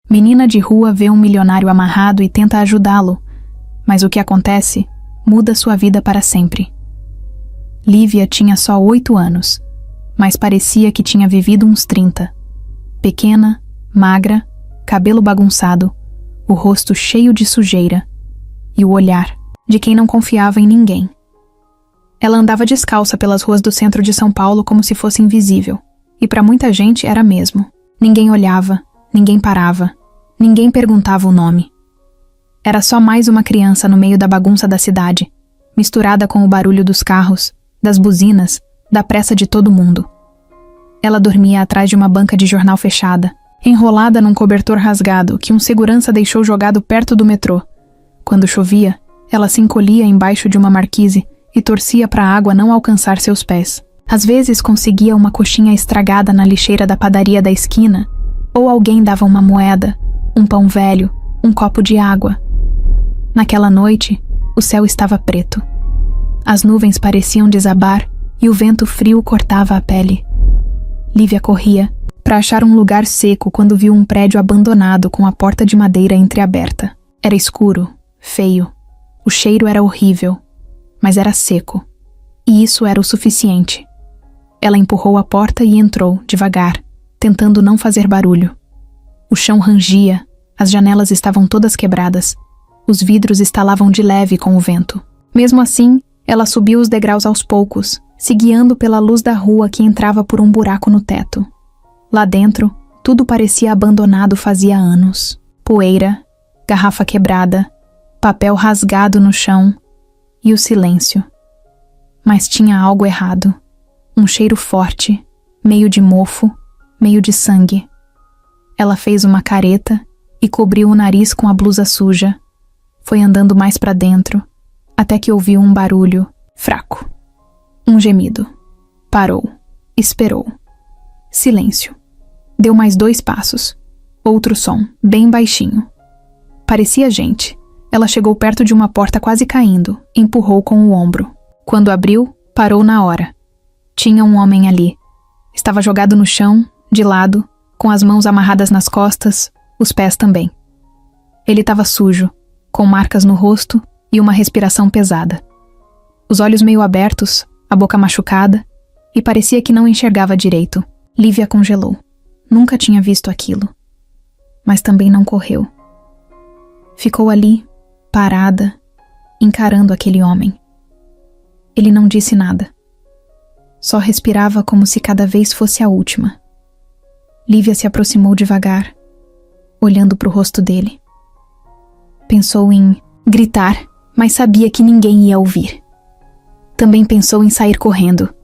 Menina de rua vê um milionário amarrado e tenta ajudá-lo, mas o que acontece muda sua vida para sempre. Lívia tinha só 8 anos, mas parecia que tinha vivido uns 30. Pequena, magra, cabelo bagunçado, o rosto cheio de sujeira e o olhar de quem não confiava em ninguém. Ela andava descalça pelas ruas do centro de São Paulo como se fosse invisível, e para muita gente era mesmo. Ninguém olhava, ninguém parava, ninguém perguntava o nome. Era só mais uma criança no meio da bagunça da cidade, misturada com o barulho dos carros, das buzinas, da pressa de todo mundo. Ela dormia atrás de uma banca de jornal fechada, enrolada num cobertor rasgado que um segurança deixou jogado perto do metrô. Quando chovia, ela se encolhia embaixo de uma marquise e torcia para a água não alcançar seus pés. Às vezes conseguia uma coxinha estragada na lixeira da padaria da esquina, ou alguém dava uma moeda, um pão velho, um copo de água. Naquela noite, o céu estava preto. As nuvens pareciam desabar e o vento frio cortava a pele. Lívia corria para achar um lugar seco quando viu um prédio abandonado com a porta de madeira entreaberta. Era escuro, feio. O cheiro era horrível, mas era seco. E isso era o suficiente. Ela empurrou a porta e entrou, devagar, tentando não fazer barulho. O chão rangia, as janelas estavam todas quebradas. Os vidros estalavam de leve com o vento. Mesmo assim, ela subiu os degraus aos poucos, se guiando pela luz da rua que entrava por um buraco no teto. Lá dentro, tudo parecia abandonado fazia anos. Poeira, garrafa quebrada, papel rasgado no chão e o silêncio. Mas tinha algo errado. Um cheiro forte, meio de mofo, meio de sangue. Ela fez uma careta e cobriu o nariz com a blusa suja. Foi andando mais para dentro, até que ouviu um barulho fraco. Um gemido. Parou. Esperou. Silêncio. Deu mais 2 passos. Outro som, bem baixinho. Parecia gente. Ela chegou perto de uma porta quase caindo, empurrou com o ombro. Quando abriu, parou na hora. Tinha um homem ali. Estava jogado no chão, de lado, com as mãos amarradas nas costas, os pés também. Ele estava sujo, com marcas no rosto e uma respiração pesada. Os olhos meio abertos, a boca machucada, e parecia que não enxergava direito. Lívia congelou. Nunca tinha visto aquilo. Mas também não correu. Ficou ali, parada, encarando aquele homem. Ele não disse nada. Só respirava como se cada vez fosse a última. Lívia se aproximou devagar, olhando para o rosto dele. Pensou em gritar, mas sabia que ninguém ia ouvir. Também pensou em sair correndo,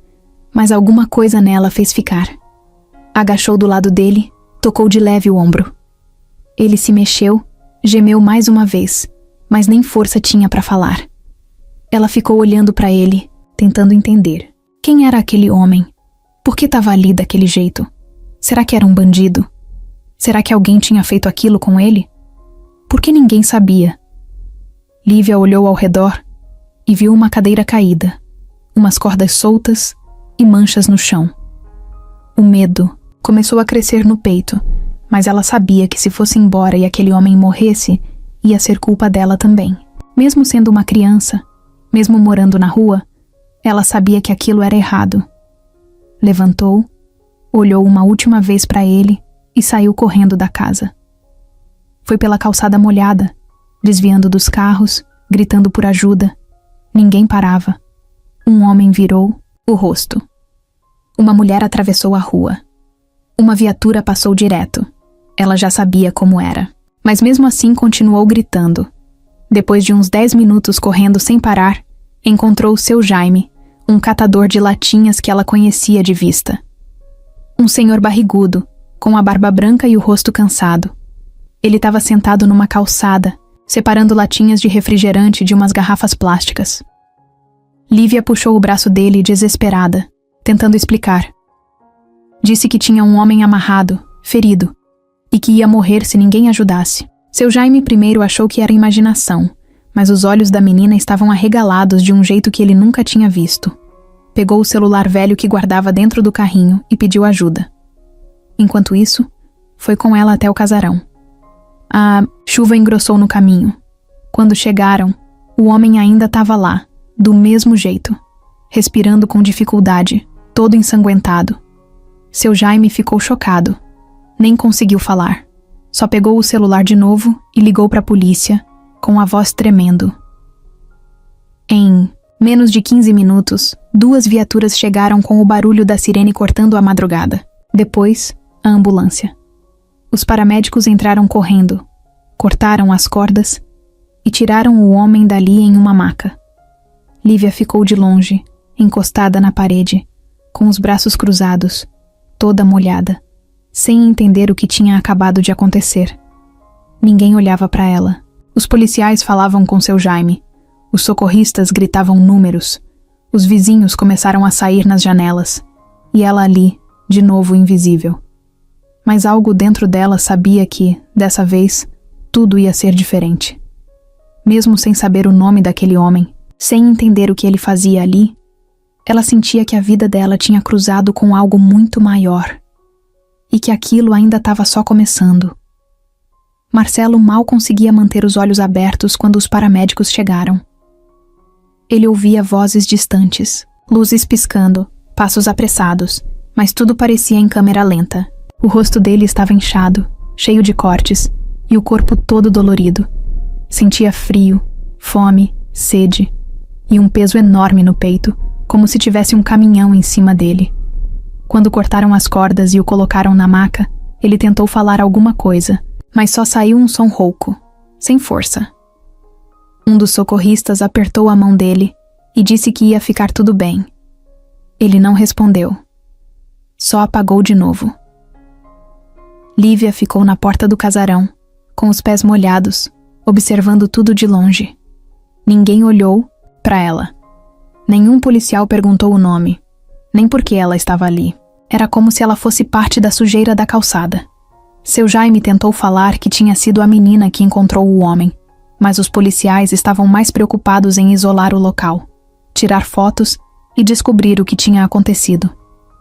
mas alguma coisa nela fez ficar. Agachou do lado dele, tocou de leve o ombro. Ele se mexeu, gemeu mais uma vez, mas nem força tinha para falar. Ela ficou olhando para ele, tentando entender. Quem era aquele homem? Por que estava ali daquele jeito? Será que era um bandido? Será que alguém tinha feito aquilo com ele? Por que ninguém sabia? Lívia olhou ao redor e viu uma cadeira caída, umas cordas soltas e manchas no chão. O medo começou a crescer no peito, mas ela sabia que se fosse embora e aquele homem morresse, ia ser culpa dela também. Mesmo sendo uma criança, mesmo morando na rua, ela sabia que aquilo era errado. Levantou, olhou uma última vez para ele e saiu correndo da casa. Foi pela calçada molhada, desviando dos carros, gritando por ajuda. Ninguém parava. Um homem virou o rosto. Uma mulher atravessou a rua. Uma viatura passou direto. Ela já sabia como era. Mas mesmo assim continuou gritando. Depois de uns 10 minutos correndo sem parar, encontrou o seu Jaime, um catador de latinhas que ela conhecia de vista. Um senhor barrigudo, com a barba branca e o rosto cansado. Ele estava sentado numa calçada, separando latinhas de refrigerante de umas garrafas plásticas. Lívia puxou o braço dele desesperada, tentando explicar. Disse que tinha um homem amarrado, ferido, e que ia morrer se ninguém ajudasse. Seu Jaime primeiro achou que era imaginação, mas os olhos da menina estavam arregalados de um jeito que ele nunca tinha visto. Pegou o celular velho que guardava dentro do carrinho e pediu ajuda. Enquanto isso, foi com ela até o casarão. A chuva engrossou no caminho. Quando chegaram, o homem ainda estava lá, do mesmo jeito, respirando com dificuldade, todo ensanguentado. Seu Jaime ficou chocado. Nem conseguiu falar. Só pegou o celular de novo e ligou para a polícia, com a voz tremendo. Em menos de 15 minutos, 2 viaturas chegaram com o barulho da sirene cortando a madrugada. Depois, a ambulância. Os paramédicos entraram correndo, cortaram as cordas e tiraram o homem dali em uma maca. Lívia ficou de longe, encostada na parede, com os braços cruzados, toda molhada, sem entender o que tinha acabado de acontecer. Ninguém olhava para ela. Os policiais falavam com seu Jaime. Os socorristas gritavam números. Os vizinhos começaram a sair nas janelas. E ela ali, de novo invisível. Mas algo dentro dela sabia que, dessa vez, tudo ia ser diferente. Mesmo sem saber o nome daquele homem, sem entender o que ele fazia ali, ela sentia que a vida dela tinha cruzado com algo muito maior. E que aquilo ainda estava só começando. Marcelo mal conseguia manter os olhos abertos quando os paramédicos chegaram. Ele ouvia vozes distantes, luzes piscando, passos apressados, mas tudo parecia em câmera lenta. O rosto dele estava inchado, cheio de cortes, e o corpo todo dolorido. Sentia frio, fome, sede, e um peso enorme no peito, como se tivesse um caminhão em cima dele. Quando cortaram as cordas e o colocaram na maca, ele tentou falar alguma coisa, mas só saiu um som rouco, sem força. Um dos socorristas apertou a mão dele e disse que ia ficar tudo bem. Ele não respondeu. Só apagou de novo. Lívia ficou na porta do casarão, com os pés molhados, observando tudo de longe. Ninguém olhou para ela. Nenhum policial perguntou o nome, nem por que ela estava ali. Era como se ela fosse parte da sujeira da calçada. Seu Jaime tentou falar que tinha sido a menina que encontrou o homem, mas os policiais estavam mais preocupados em isolar o local, tirar fotos e descobrir o que tinha acontecido.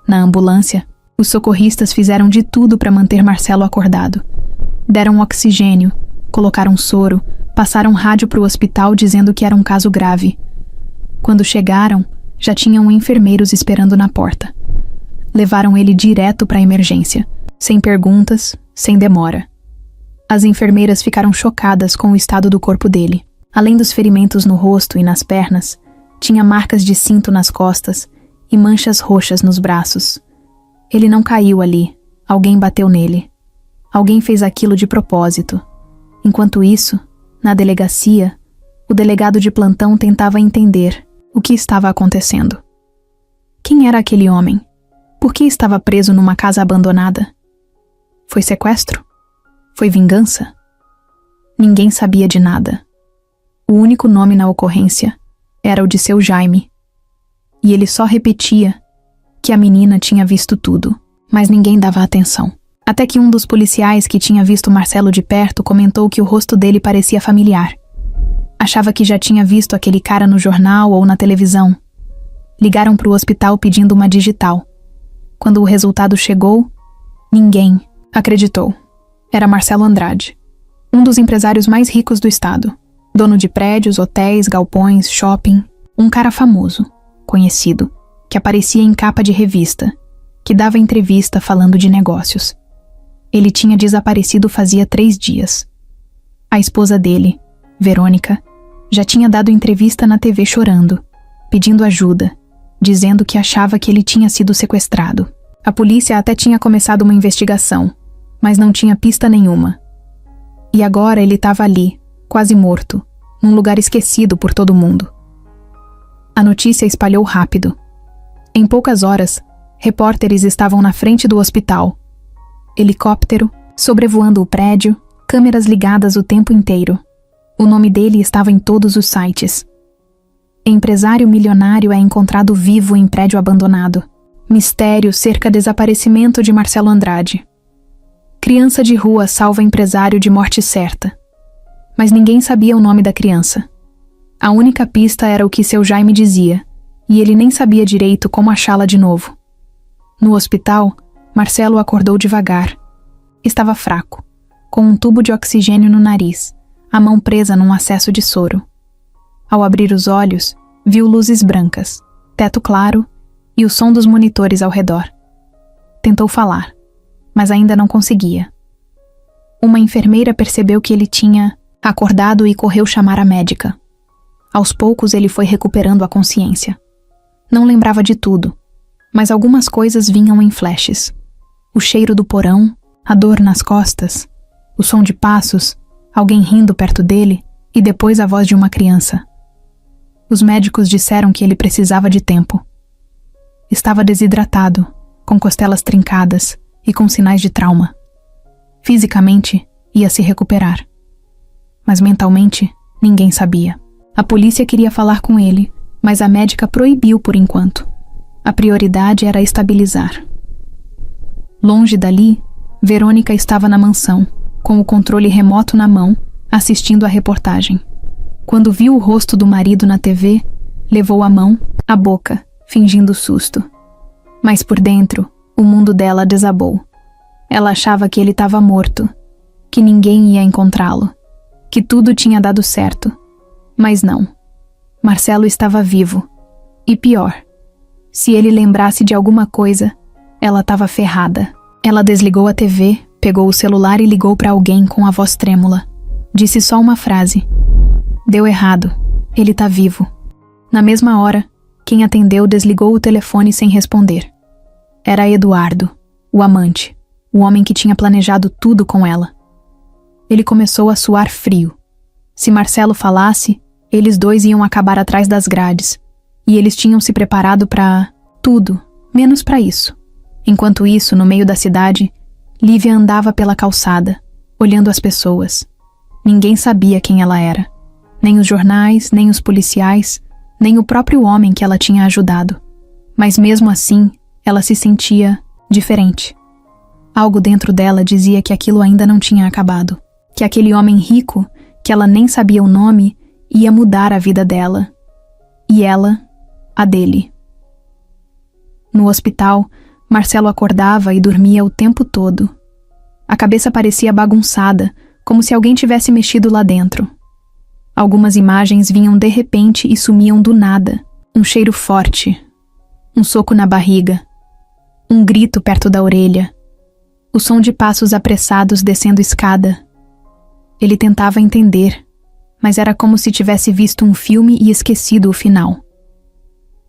Na ambulância, os socorristas fizeram de tudo para manter Marcelo acordado. Deram oxigênio, colocaram soro, passaram rádio para o hospital dizendo que era um caso grave. Quando chegaram, já tinham enfermeiros esperando na porta. Levaram ele direto para a emergência, sem perguntas, sem demora. As enfermeiras ficaram chocadas com o estado do corpo dele. Além dos ferimentos no rosto e nas pernas, tinha marcas de cinto nas costas e manchas roxas nos braços. Ele não caiu ali, alguém bateu nele. Alguém fez aquilo de propósito. Enquanto isso, na delegacia, o delegado de plantão tentava entender o que estava acontecendo. Quem era aquele homem? Por que estava preso numa casa abandonada? Foi sequestro? Foi vingança? Ninguém sabia de nada. O único nome na ocorrência era o de seu Jaime. E ele só repetia que a menina tinha visto tudo, mas ninguém dava atenção. Até que um dos policiais que tinha visto Marcelo de perto comentou que o rosto dele parecia familiar. Achava que já tinha visto aquele cara no jornal ou na televisão. Ligaram para o hospital pedindo uma digital. Quando o resultado chegou, ninguém acreditou. Era Marcelo Andrade, um dos empresários mais ricos do estado. Dono de prédios, hotéis, galpões, shopping. Um cara famoso, conhecido, que aparecia em capa de revista, que dava entrevista falando de negócios. Ele tinha desaparecido fazia 3 dias. A esposa dele, Verônica, já tinha dado entrevista na TV chorando, pedindo ajuda, dizendo que achava que ele tinha sido sequestrado. A polícia até tinha começado uma investigação, mas não tinha pista nenhuma. E agora ele estava ali, quase morto, num lugar esquecido por todo mundo. A notícia espalhou rápido. Em poucas horas, repórteres estavam na frente do hospital. Helicóptero, sobrevoando o prédio, câmeras ligadas o tempo inteiro. O nome dele estava em todos os sites. Empresário milionário é encontrado vivo em prédio abandonado. Mistério cerca desaparecimento de Marcelo Andrade. Criança de rua salva empresário de morte certa. Mas ninguém sabia o nome da criança. A única pista era o que seu Jaime dizia, e ele nem sabia direito como achá-la de novo. No hospital, Marcelo acordou devagar. Estava fraco, com um tubo de oxigênio no nariz, a mão presa num acesso de soro. Ao abrir os olhos, viu luzes brancas, teto claro e o som dos monitores ao redor. Tentou falar, mas ainda não conseguia. Uma enfermeira percebeu que ele tinha acordado e correu chamar a médica. Aos poucos ele foi recuperando a consciência. Não lembrava de tudo, mas algumas coisas vinham em flashes. O cheiro do porão, a dor nas costas, o som de passos, alguém rindo perto dele e depois a voz de uma criança. Os médicos disseram que ele precisava de tempo. Estava desidratado, com costelas trincadas e com sinais de trauma. Fisicamente, ia se recuperar. Mas mentalmente, ninguém sabia. A polícia queria falar com ele, mas a médica proibiu por enquanto. A prioridade era estabilizar. Longe dali, Verônica estava na mansão, com o controle remoto na mão, assistindo à reportagem. Quando viu o rosto do marido na TV, levou a mão à boca, fingindo susto. Mas por dentro, o mundo dela desabou. Ela achava que ele estava morto, que ninguém ia encontrá-lo, que tudo tinha dado certo. Mas não. Marcelo estava vivo. E pior, se ele lembrasse de alguma coisa, ela estava ferrada. Ela desligou a TV, pegou o celular e ligou para alguém com a voz trêmula. Disse só uma frase. Deu errado. Ele tá vivo. Na mesma hora, quem atendeu desligou o telefone sem responder. Era Eduardo, o amante, o homem que tinha planejado tudo com ela. Ele começou a suar frio. Se Marcelo falasse, eles dois iam acabar atrás das grades. E eles tinham se preparado para tudo, menos para isso. Enquanto isso, no meio da cidade, Lívia andava pela calçada, olhando as pessoas. Ninguém sabia quem ela era. Nem os jornais, nem os policiais, nem o próprio homem que ela tinha ajudado. Mas mesmo assim, ela se sentia diferente. Algo dentro dela dizia que aquilo ainda não tinha acabado. Que aquele homem rico, que ela nem sabia o nome, ia mudar a vida dela. E ela, a dele. No hospital, Marcelo acordava e dormia o tempo todo. A cabeça parecia bagunçada, como se alguém tivesse mexido lá dentro. Algumas imagens vinham de repente e sumiam do nada. Um cheiro forte, um soco na barriga, um grito perto da orelha, o som de passos apressados descendo escada. Ele tentava entender, mas era como se tivesse visto um filme e esquecido o final.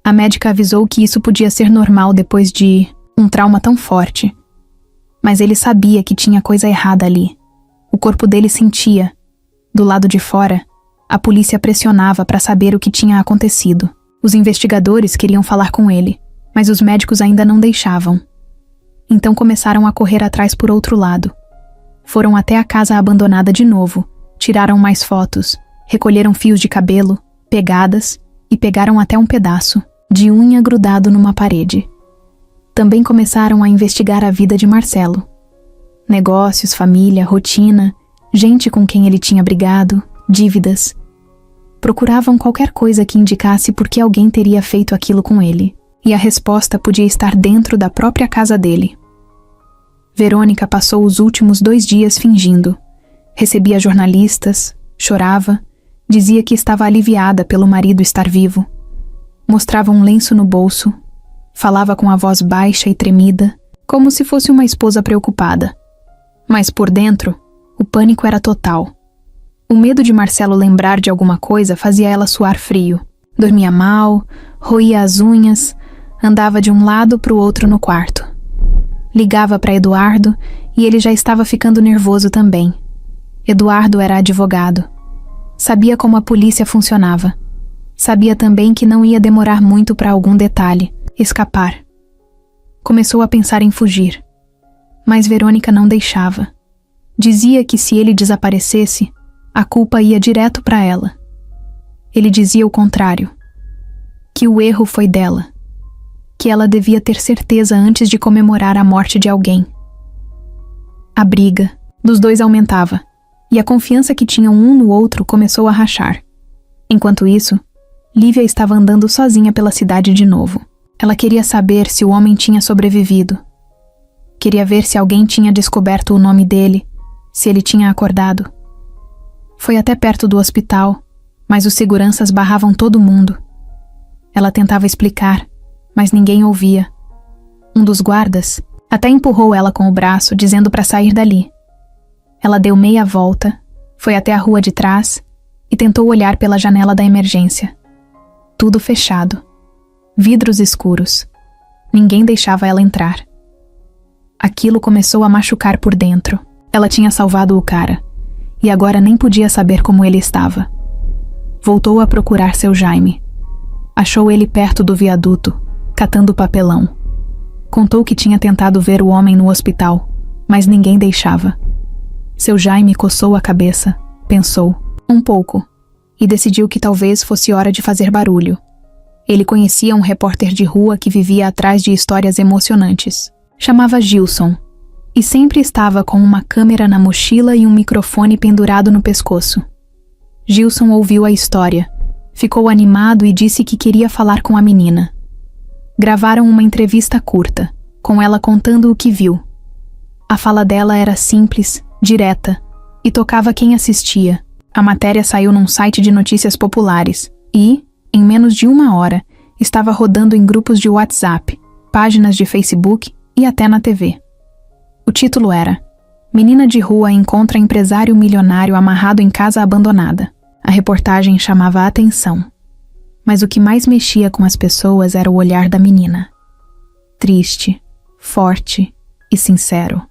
A médica avisou que isso podia ser normal depois de um trauma tão forte. Mas ele sabia que tinha coisa errada ali. O corpo dele sentia. Do lado de fora, a polícia pressionava para saber o que tinha acontecido. Os investigadores queriam falar com ele, mas os médicos ainda não deixavam. Então começaram a correr atrás por outro lado. Foram até a casa abandonada de novo, tiraram mais fotos, recolheram fios de cabelo, pegadas e pegaram até um pedaço de unha grudado numa parede. Também começaram a investigar a vida de Marcelo. Negócios, família, rotina, gente com quem ele tinha brigado, dívidas. Procuravam qualquer coisa que indicasse por que alguém teria feito aquilo com ele, e a resposta podia estar dentro da própria casa dele. Verônica passou os últimos 2 dias fingindo. Recebia jornalistas, chorava, dizia que estava aliviada pelo marido estar vivo. Mostrava um lenço no bolso, falava com a voz baixa e tremida, como se fosse uma esposa preocupada. Mas por dentro, o pânico era total. O medo de Marcelo lembrar de alguma coisa fazia ela suar frio. Dormia mal, roía as unhas, andava de um lado para o outro no quarto. Ligava para Eduardo e ele já estava ficando nervoso também. Eduardo era advogado. Sabia como a polícia funcionava. Sabia também que não ia demorar muito para algum detalhe escapar. Começou a pensar em fugir. Mas Verônica não deixava. Dizia que se ele desaparecesse, a culpa ia direto para ela. Ele dizia o contrário. Que o erro foi dela. Que ela devia ter certeza antes de comemorar a morte de alguém. A briga dos dois aumentava, e a confiança que tinham um no outro começou a rachar. Enquanto isso, Lívia estava andando sozinha pela cidade de novo. Ela queria saber se o homem tinha sobrevivido. Queria ver se alguém tinha descoberto o nome dele, se ele tinha acordado. Foi até perto do hospital, mas os seguranças barravam todo mundo. Ela tentava explicar, mas ninguém ouvia. Um dos guardas até empurrou ela com o braço, dizendo para sair dali. Ela deu meia volta, foi até a rua de trás e tentou olhar pela janela da emergência. Tudo fechado. Vidros escuros. Ninguém deixava ela entrar. Aquilo começou a machucar por dentro. Ela tinha salvado o cara, e agora nem podia saber como ele estava. Voltou a procurar seu Jaime. Achou ele perto do viaduto, catando papelão. Contou que tinha tentado ver o homem no hospital, mas ninguém deixava. Seu Jaime coçou a cabeça, pensou um pouco, e decidiu que talvez fosse hora de fazer barulho. Ele conhecia um repórter de rua que vivia atrás de histórias emocionantes. Chamava Gilson, e sempre estava com uma câmera na mochila e um microfone pendurado no pescoço. Gilson ouviu a história, ficou animado e disse que queria falar com a menina. Gravaram uma entrevista curta, com ela contando o que viu. A fala dela era simples, direta, e tocava quem assistia. A matéria saiu num site de notícias populares e, em menos de 1 hora, estava rodando em grupos de WhatsApp, páginas de Facebook e até na TV. O título era: Menina de rua encontra empresário milionário amarrado em casa abandonada. A reportagem chamava a atenção. Mas o que mais mexia com as pessoas era o olhar da menina. Triste, forte e sincero.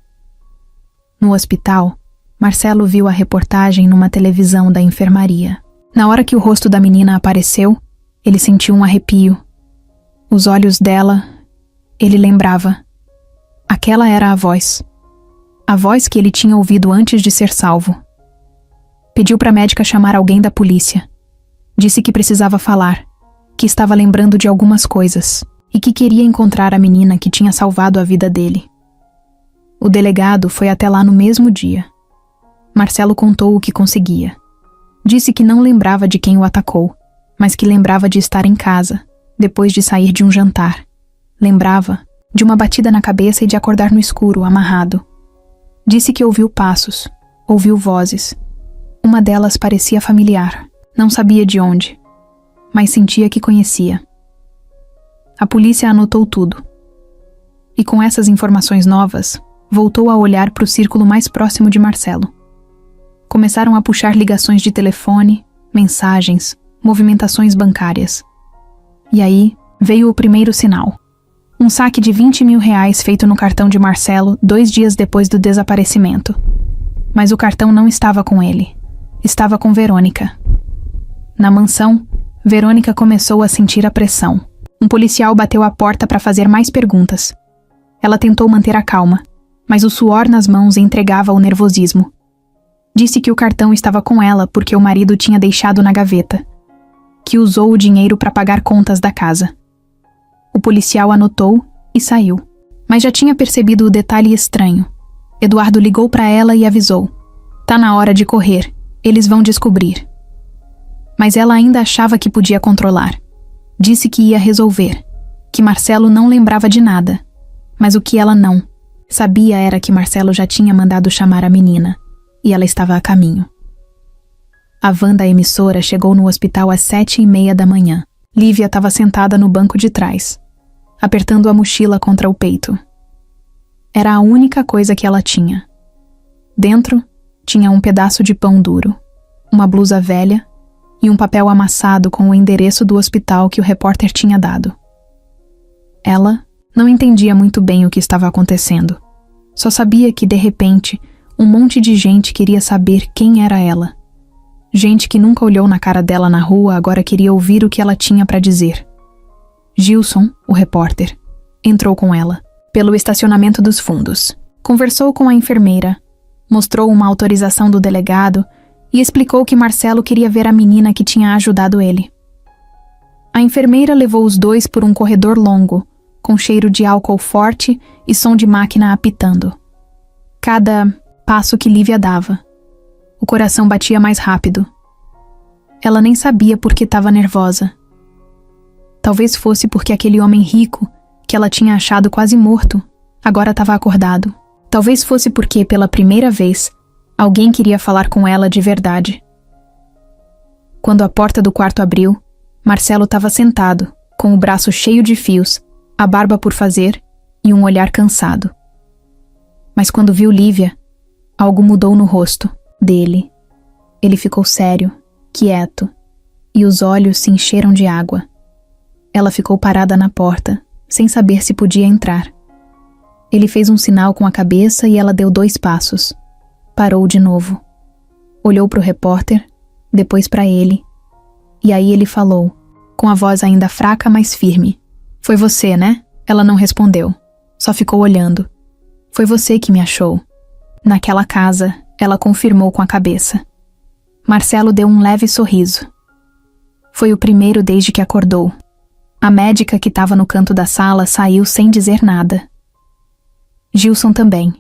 No hospital, Marcelo viu a reportagem numa televisão da enfermaria. Na hora que o rosto da menina apareceu, ele sentiu um arrepio. Os olhos dela, ele lembrava. Aquela era a voz. A voz que ele tinha ouvido antes de ser salvo. Pediu para a médica chamar alguém da polícia. Disse que precisava falar, que estava lembrando de algumas coisas e que queria encontrar a menina que tinha salvado a vida dele. O delegado foi até lá no mesmo dia. Marcelo contou o que conseguia. Disse que não lembrava de quem o atacou, mas que lembrava de estar em casa, depois de sair de um jantar. Lembrava de uma batida na cabeça e de acordar no escuro, amarrado. Disse que ouviu passos, ouviu vozes. Uma delas parecia familiar, não sabia de onde, mas sentia que conhecia. A polícia anotou tudo. E com essas informações novas, voltou a olhar para o círculo mais próximo de Marcelo. Começaram a puxar ligações de telefone, mensagens, movimentações bancárias. E aí veio o primeiro sinal. Um saque de R$20 mil feito no cartão de Marcelo 2 dias depois do desaparecimento. Mas o cartão não estava com ele. Estava com Verônica. Na mansão, Verônica começou a sentir a pressão. Um policial bateu à porta para fazer mais perguntas. Ela tentou manter a calma, mas o suor nas mãos entregava o nervosismo. Disse que o cartão estava com ela porque o marido tinha deixado na gaveta, que usou o dinheiro para pagar contas da casa. O policial anotou e saiu, mas já tinha percebido o detalhe estranho. Eduardo ligou para ela e avisou: "Tá na hora de correr, eles vão descobrir." Mas ela ainda achava que podia controlar. Disse que ia resolver, que Marcelo não lembrava de nada, mas o que ela não sabia era que Marcelo já tinha mandado chamar a menina, e ela estava a caminho. A van da emissora chegou no hospital às 7h30 da manhã. Lívia estava sentada no banco de trás, apertando a mochila contra o peito. Era a única coisa que ela tinha. Dentro, tinha um pedaço de pão duro, uma blusa velha e um papel amassado com o endereço do hospital que o repórter tinha dado. Ela não entendia muito bem o que estava acontecendo. Só sabia que, de repente, um monte de gente queria saber quem era ela. Gente que nunca olhou na cara dela na rua agora queria ouvir o que ela tinha para dizer. Gilson, o repórter, entrou com ela, pelo estacionamento dos fundos. Conversou com a enfermeira, mostrou uma autorização do delegado e explicou que Marcelo queria ver a menina que tinha ajudado ele. A enfermeira levou os dois por um corredor longo, com cheiro de álcool forte e som de máquina apitando. Cada passo que Lívia dava, o coração batia mais rápido. Ela nem sabia por que estava nervosa. Talvez fosse porque aquele homem rico, que ela tinha achado quase morto, agora estava acordado. Talvez fosse porque, pela primeira vez, Alguém queria falar com ela de verdade. Quando a porta do quarto abriu, Marcelo estava sentado, com o braço cheio de fios, a barba por fazer e um olhar cansado. Mas quando viu Lívia, algo mudou no rosto dele. Ele ficou sério, quieto, e os olhos se encheram de água. Ela ficou parada na porta, sem saber se podia entrar. Ele fez um sinal com a cabeça e ela deu 2 passos. Parou de novo. Olhou para o repórter, depois para ele. E aí ele falou, com a voz ainda fraca, mas firme. Foi você, né? Ela não respondeu. Só ficou olhando. Foi você que me achou. Naquela casa, ela confirmou com a cabeça. Marcelo deu um leve sorriso. Foi o primeiro desde que acordou. A médica que estava no canto da sala saiu sem dizer nada. Gilson também.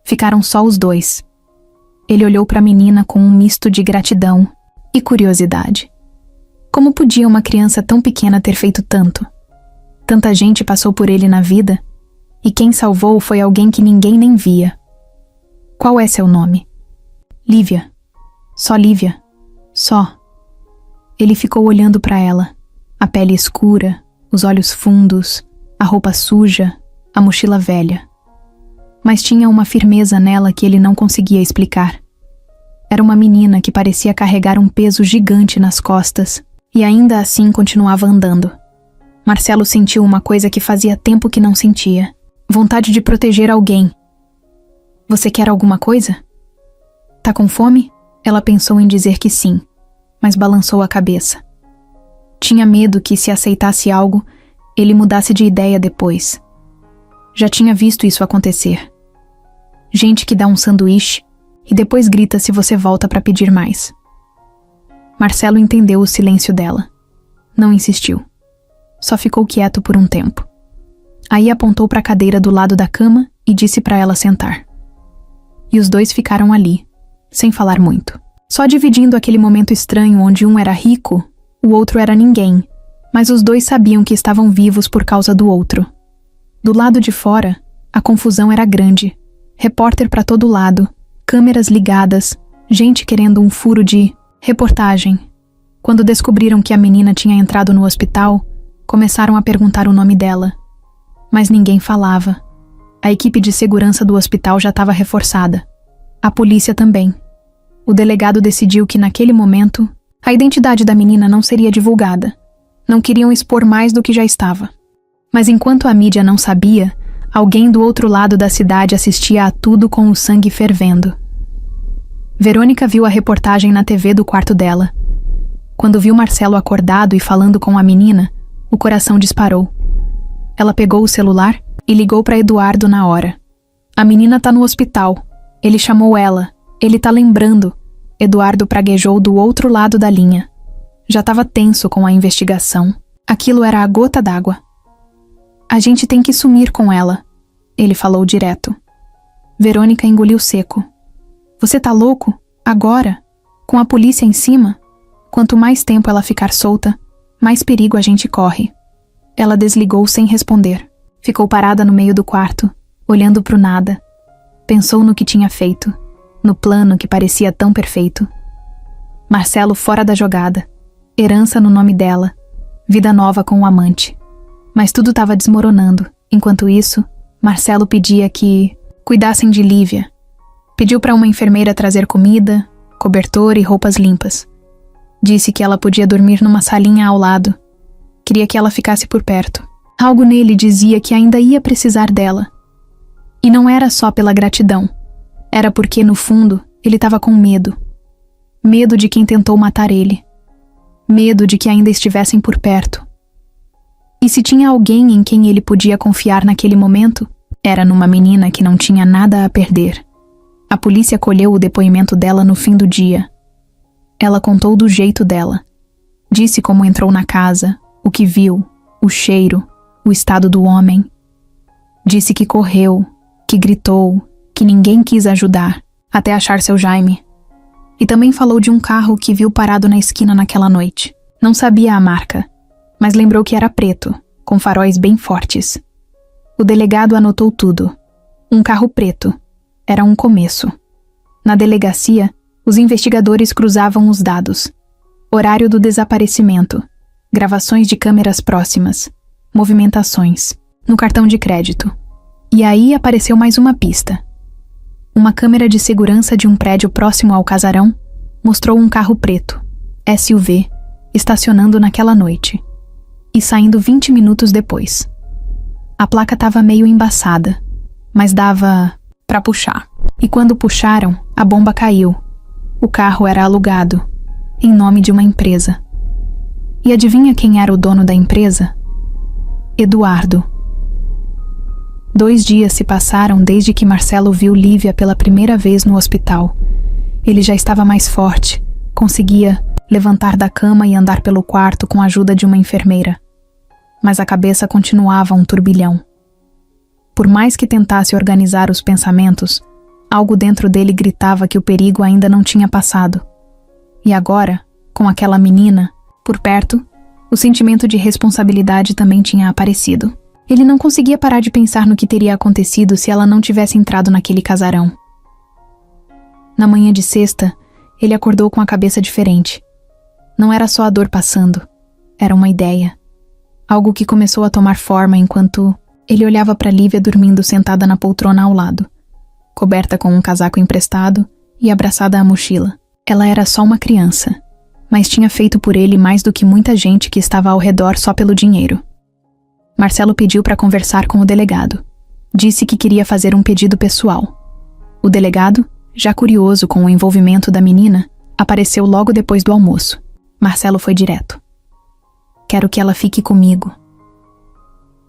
Ficaram só os 2. Ele olhou para a menina com um misto de gratidão e curiosidade. Como podia uma criança tão pequena ter feito tanto? Tanta gente passou por ele na vida, e quem salvou foi alguém que ninguém nem via. Qual é seu nome? Lívia. Só Lívia. Só. Ele ficou olhando para ela. A pele escura, os olhos fundos, a roupa suja, a mochila velha. Mas tinha uma firmeza nela que ele não conseguia explicar. Era uma menina que parecia carregar um peso gigante nas costas, e ainda assim continuava andando. Marcelo sentiu uma coisa que fazia tempo que não sentia. Vontade de proteger alguém. Você quer alguma coisa? Tá com fome? Ela pensou em dizer que sim, mas balançou a cabeça. Tinha medo que, se aceitasse algo, ele mudasse de ideia depois. Já tinha visto isso acontecer. Gente que dá um sanduíche e depois grita se você volta para pedir mais. Marcelo entendeu o silêncio dela. Não insistiu. Só ficou quieto por um tempo. Aí apontou para a cadeira do lado da cama e disse para ela sentar. E os 2 ficaram ali, sem falar muito. Só dividindo aquele momento estranho onde um era rico, o outro era ninguém, mas os 2 sabiam que estavam vivos por causa do outro. Do lado de fora, a confusão era grande. Repórter para todo lado, câmeras ligadas, gente querendo um furo de reportagem. Quando descobriram que a menina tinha entrado no hospital, começaram a perguntar o nome dela. Mas ninguém falava. A equipe de segurança do hospital já estava reforçada. A polícia também. O delegado decidiu que, naquele momento, a identidade da menina não seria divulgada. Não queriam expor mais do que já estava. Mas enquanto a mídia não sabia, alguém do outro lado da cidade assistia a tudo com o sangue fervendo. Verônica viu a reportagem na TV do quarto dela. Quando viu Marcelo acordado e falando com a menina, o coração disparou. Ela pegou o celular e ligou para Eduardo na hora. A menina tá no hospital. Ele chamou ela. Ele tá lembrando. Eduardo praguejou do outro lado da linha. Já estava tenso com a investigação. Aquilo era a gota d'água. A gente tem que sumir com ela, ele falou direto. Verônica engoliu seco. Você tá louco? Agora? Com a polícia em cima? Quanto mais tempo ela ficar solta, mais perigo a gente corre. Ela desligou sem responder. Ficou parada no meio do quarto, olhando pro nada. Pensou no que tinha feito, no plano que parecia tão perfeito. Marcelo fora da jogada, herança no nome dela, vida nova com o amante. Mas tudo estava desmoronando. Enquanto isso, Marcelo pedia que cuidassem de Lívia. Pediu para uma enfermeira trazer comida, cobertor e roupas limpas. Disse que ela podia dormir numa salinha ao lado. Queria que ela ficasse por perto. Algo nele dizia que ainda ia precisar dela. E não era só pela gratidão. Era porque, no fundo, ele estava com medo. Medo de quem tentou matar ele. Medo de que ainda estivessem por perto. E se tinha alguém em quem ele podia confiar naquele momento, era numa menina que não tinha nada a perder. A polícia colheu o depoimento dela no fim do dia. Ela contou do jeito dela. Disse como entrou na casa, o que viu, o cheiro, o estado do homem. Disse que correu, que gritou, que ninguém quis ajudar, até achar seu Jaime. E também falou de um carro que viu parado na esquina naquela noite. Não sabia a marca, mas lembrou que era preto, com faróis bem fortes. O delegado anotou tudo. Um carro preto. Era um começo. Na delegacia, os investigadores cruzavam os dados. Horário do desaparecimento, gravações de câmeras próximas, movimentações, no cartão de crédito. E aí apareceu mais uma pista. Uma câmera de segurança de um prédio próximo ao casarão mostrou um carro preto, SUV, estacionando naquela noite e saindo 20 minutos depois. A placa estava meio embaçada, mas dava para puxar. E quando puxaram, a bomba caiu. O carro era alugado, em nome de uma empresa. E adivinha quem era o dono da empresa? Eduardo. 2 dias se passaram desde que Marcelo viu Lívia pela primeira vez no hospital. Ele já estava mais forte, conseguia levantar da cama e andar pelo quarto com a ajuda de uma enfermeira. Mas a cabeça continuava um turbilhão. Por mais que tentasse organizar os pensamentos, algo dentro dele gritava que o perigo ainda não tinha passado. E agora, com aquela menina por perto, o sentimento de responsabilidade também tinha aparecido. Ele não conseguia parar de pensar no que teria acontecido se ela não tivesse entrado naquele casarão. Na manhã de sexta, ele acordou com a cabeça diferente. Não era só a dor passando, era uma ideia. Algo que começou a tomar forma enquanto ele olhava para Lívia dormindo sentada na poltrona ao lado, coberta com um casaco emprestado e abraçada à mochila. Ela era só uma criança, mas tinha feito por ele mais do que muita gente que estava ao redor só pelo dinheiro. Marcelo pediu para conversar com o delegado. Disse que queria fazer um pedido pessoal. O delegado, já curioso com o envolvimento da menina, apareceu logo depois do almoço. Marcelo foi direto. Quero que ela fique comigo.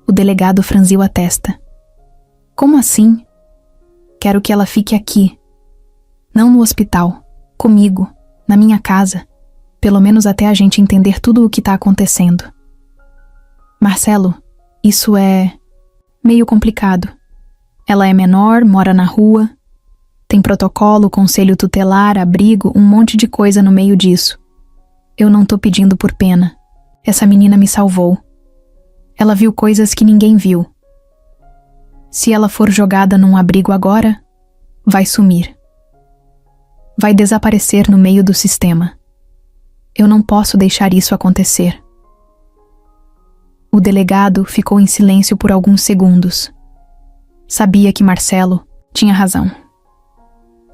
O delegado franziu a testa. Como assim? Quero que ela fique aqui. Não no hospital. Comigo. Na minha casa. Pelo menos até a gente entender tudo o que está acontecendo. Marcelo, isso é meio complicado. Ela é menor, mora na rua. Tem protocolo, conselho tutelar, abrigo, um monte de coisa no meio disso. Eu não tô pedindo por pena. Essa menina me salvou. Ela viu coisas que ninguém viu. Se ela for jogada num abrigo agora, vai sumir. Vai desaparecer no meio do sistema. Eu não posso deixar isso acontecer. O delegado ficou em silêncio por alguns segundos. Sabia que Marcelo tinha razão.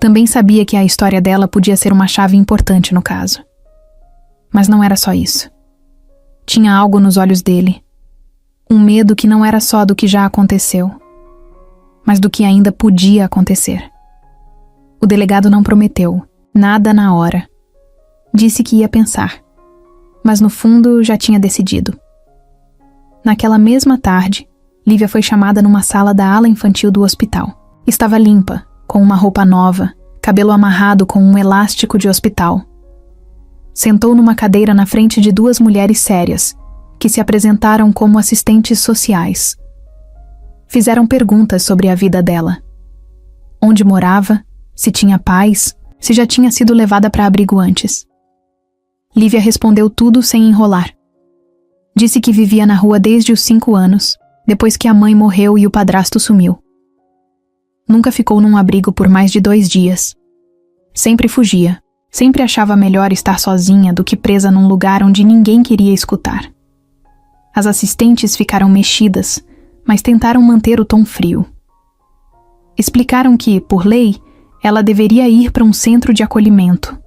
Também sabia que a história dela podia ser uma chave importante no caso. Mas não era só isso. Tinha algo nos olhos dele. Um medo que não era só do que já aconteceu, mas do que ainda podia acontecer. O delegado não prometeu nada na hora. Disse que ia pensar, mas no fundo já tinha decidido. Naquela mesma tarde, Lívia foi chamada numa sala da ala infantil do hospital. Estava limpa, com uma roupa nova, cabelo amarrado com um elástico de hospital. Sentou numa cadeira na frente de 2 mulheres sérias, que se apresentaram como assistentes sociais. Fizeram perguntas sobre a vida dela. Onde morava, se tinha pais, se já tinha sido levada para abrigo antes. Lívia respondeu tudo sem enrolar. Disse que vivia na rua desde os 5 anos, depois que a mãe morreu e o padrasto sumiu. Nunca ficou num abrigo por mais de 2 dias. Sempre fugia, sempre achava melhor estar sozinha do que presa num lugar onde ninguém queria escutar. As assistentes ficaram mexidas, mas tentaram manter o tom frio. Explicaram que, por lei, ela deveria ir para um centro de acolhimento.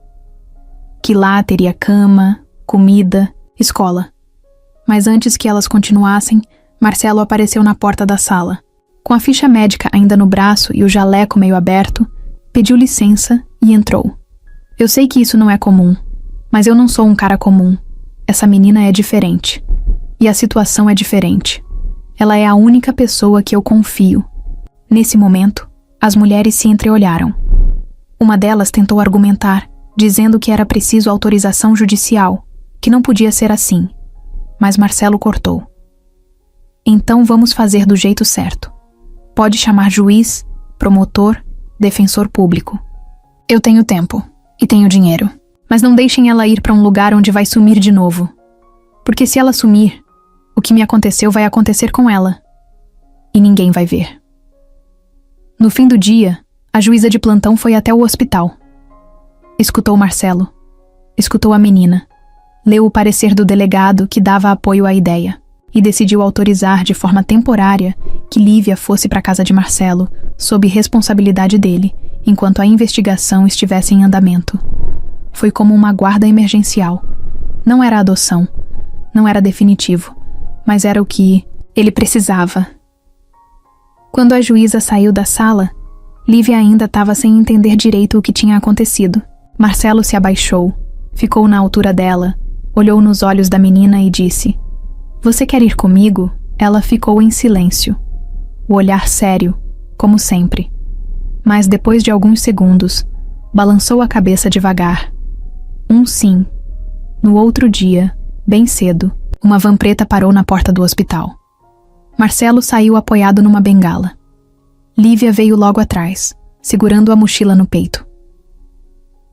Que lá teria cama, comida, escola. Mas antes que elas continuassem, Marcelo apareceu na porta da sala. Com a ficha médica ainda no braço e o jaleco meio aberto, pediu licença e entrou. Eu sei que isso não é comum, mas eu não sou um cara comum. Essa menina é diferente. E a situação é diferente. Ela é a única pessoa que eu confio. Nesse momento, as mulheres se entreolharam. Uma delas tentou argumentar, dizendo que era preciso autorização judicial, que não podia ser assim. Mas Marcelo cortou. Então vamos fazer do jeito certo. Pode chamar juiz, promotor, defensor público. Eu tenho tempo e tenho dinheiro, mas não deixem ela ir para um lugar onde vai sumir de novo. Porque se ela sumir, o que me aconteceu vai acontecer com ela. E ninguém vai ver. No fim do dia, A juíza de plantão foi até o hospital. Escutou Marcelo. Escutou a menina. Leu o parecer do delegado que dava apoio à ideia e decidiu autorizar de forma temporária que Lívia fosse para a casa de Marcelo, sob responsabilidade dele, enquanto a investigação estivesse em andamento. Foi como uma guarda emergencial. Não era adoção. Não era definitivo. Mas era o que ele precisava. Quando a juíza saiu da sala, Lívia ainda estava sem entender direito o que tinha acontecido. Marcelo se abaixou, ficou na altura dela, olhou nos olhos da menina e disse: "Você quer ir comigo?" Ela ficou em silêncio, o olhar sério, como sempre. Mas depois de alguns segundos, balançou a cabeça devagar. Um sim. No outro dia, bem cedo, uma van preta parou na porta do hospital. Marcelo saiu apoiado numa bengala. Lívia veio logo atrás, segurando a mochila no peito.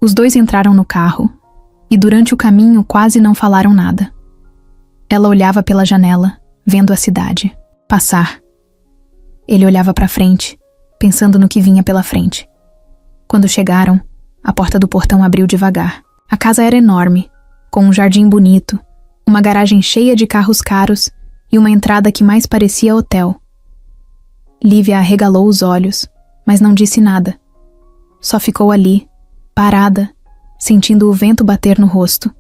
Os dois entraram no carro e durante o caminho quase não falaram nada. Ela olhava pela janela, vendo a cidade passar. Ele olhava para frente, pensando no que vinha pela frente. Quando chegaram, a porta do portão abriu devagar. A casa era enorme, com um jardim bonito, uma garagem cheia de carros caros e uma entrada que mais parecia hotel. Lívia arregalou os olhos, mas não disse nada. Só ficou ali, parada, sentindo o vento bater no rosto.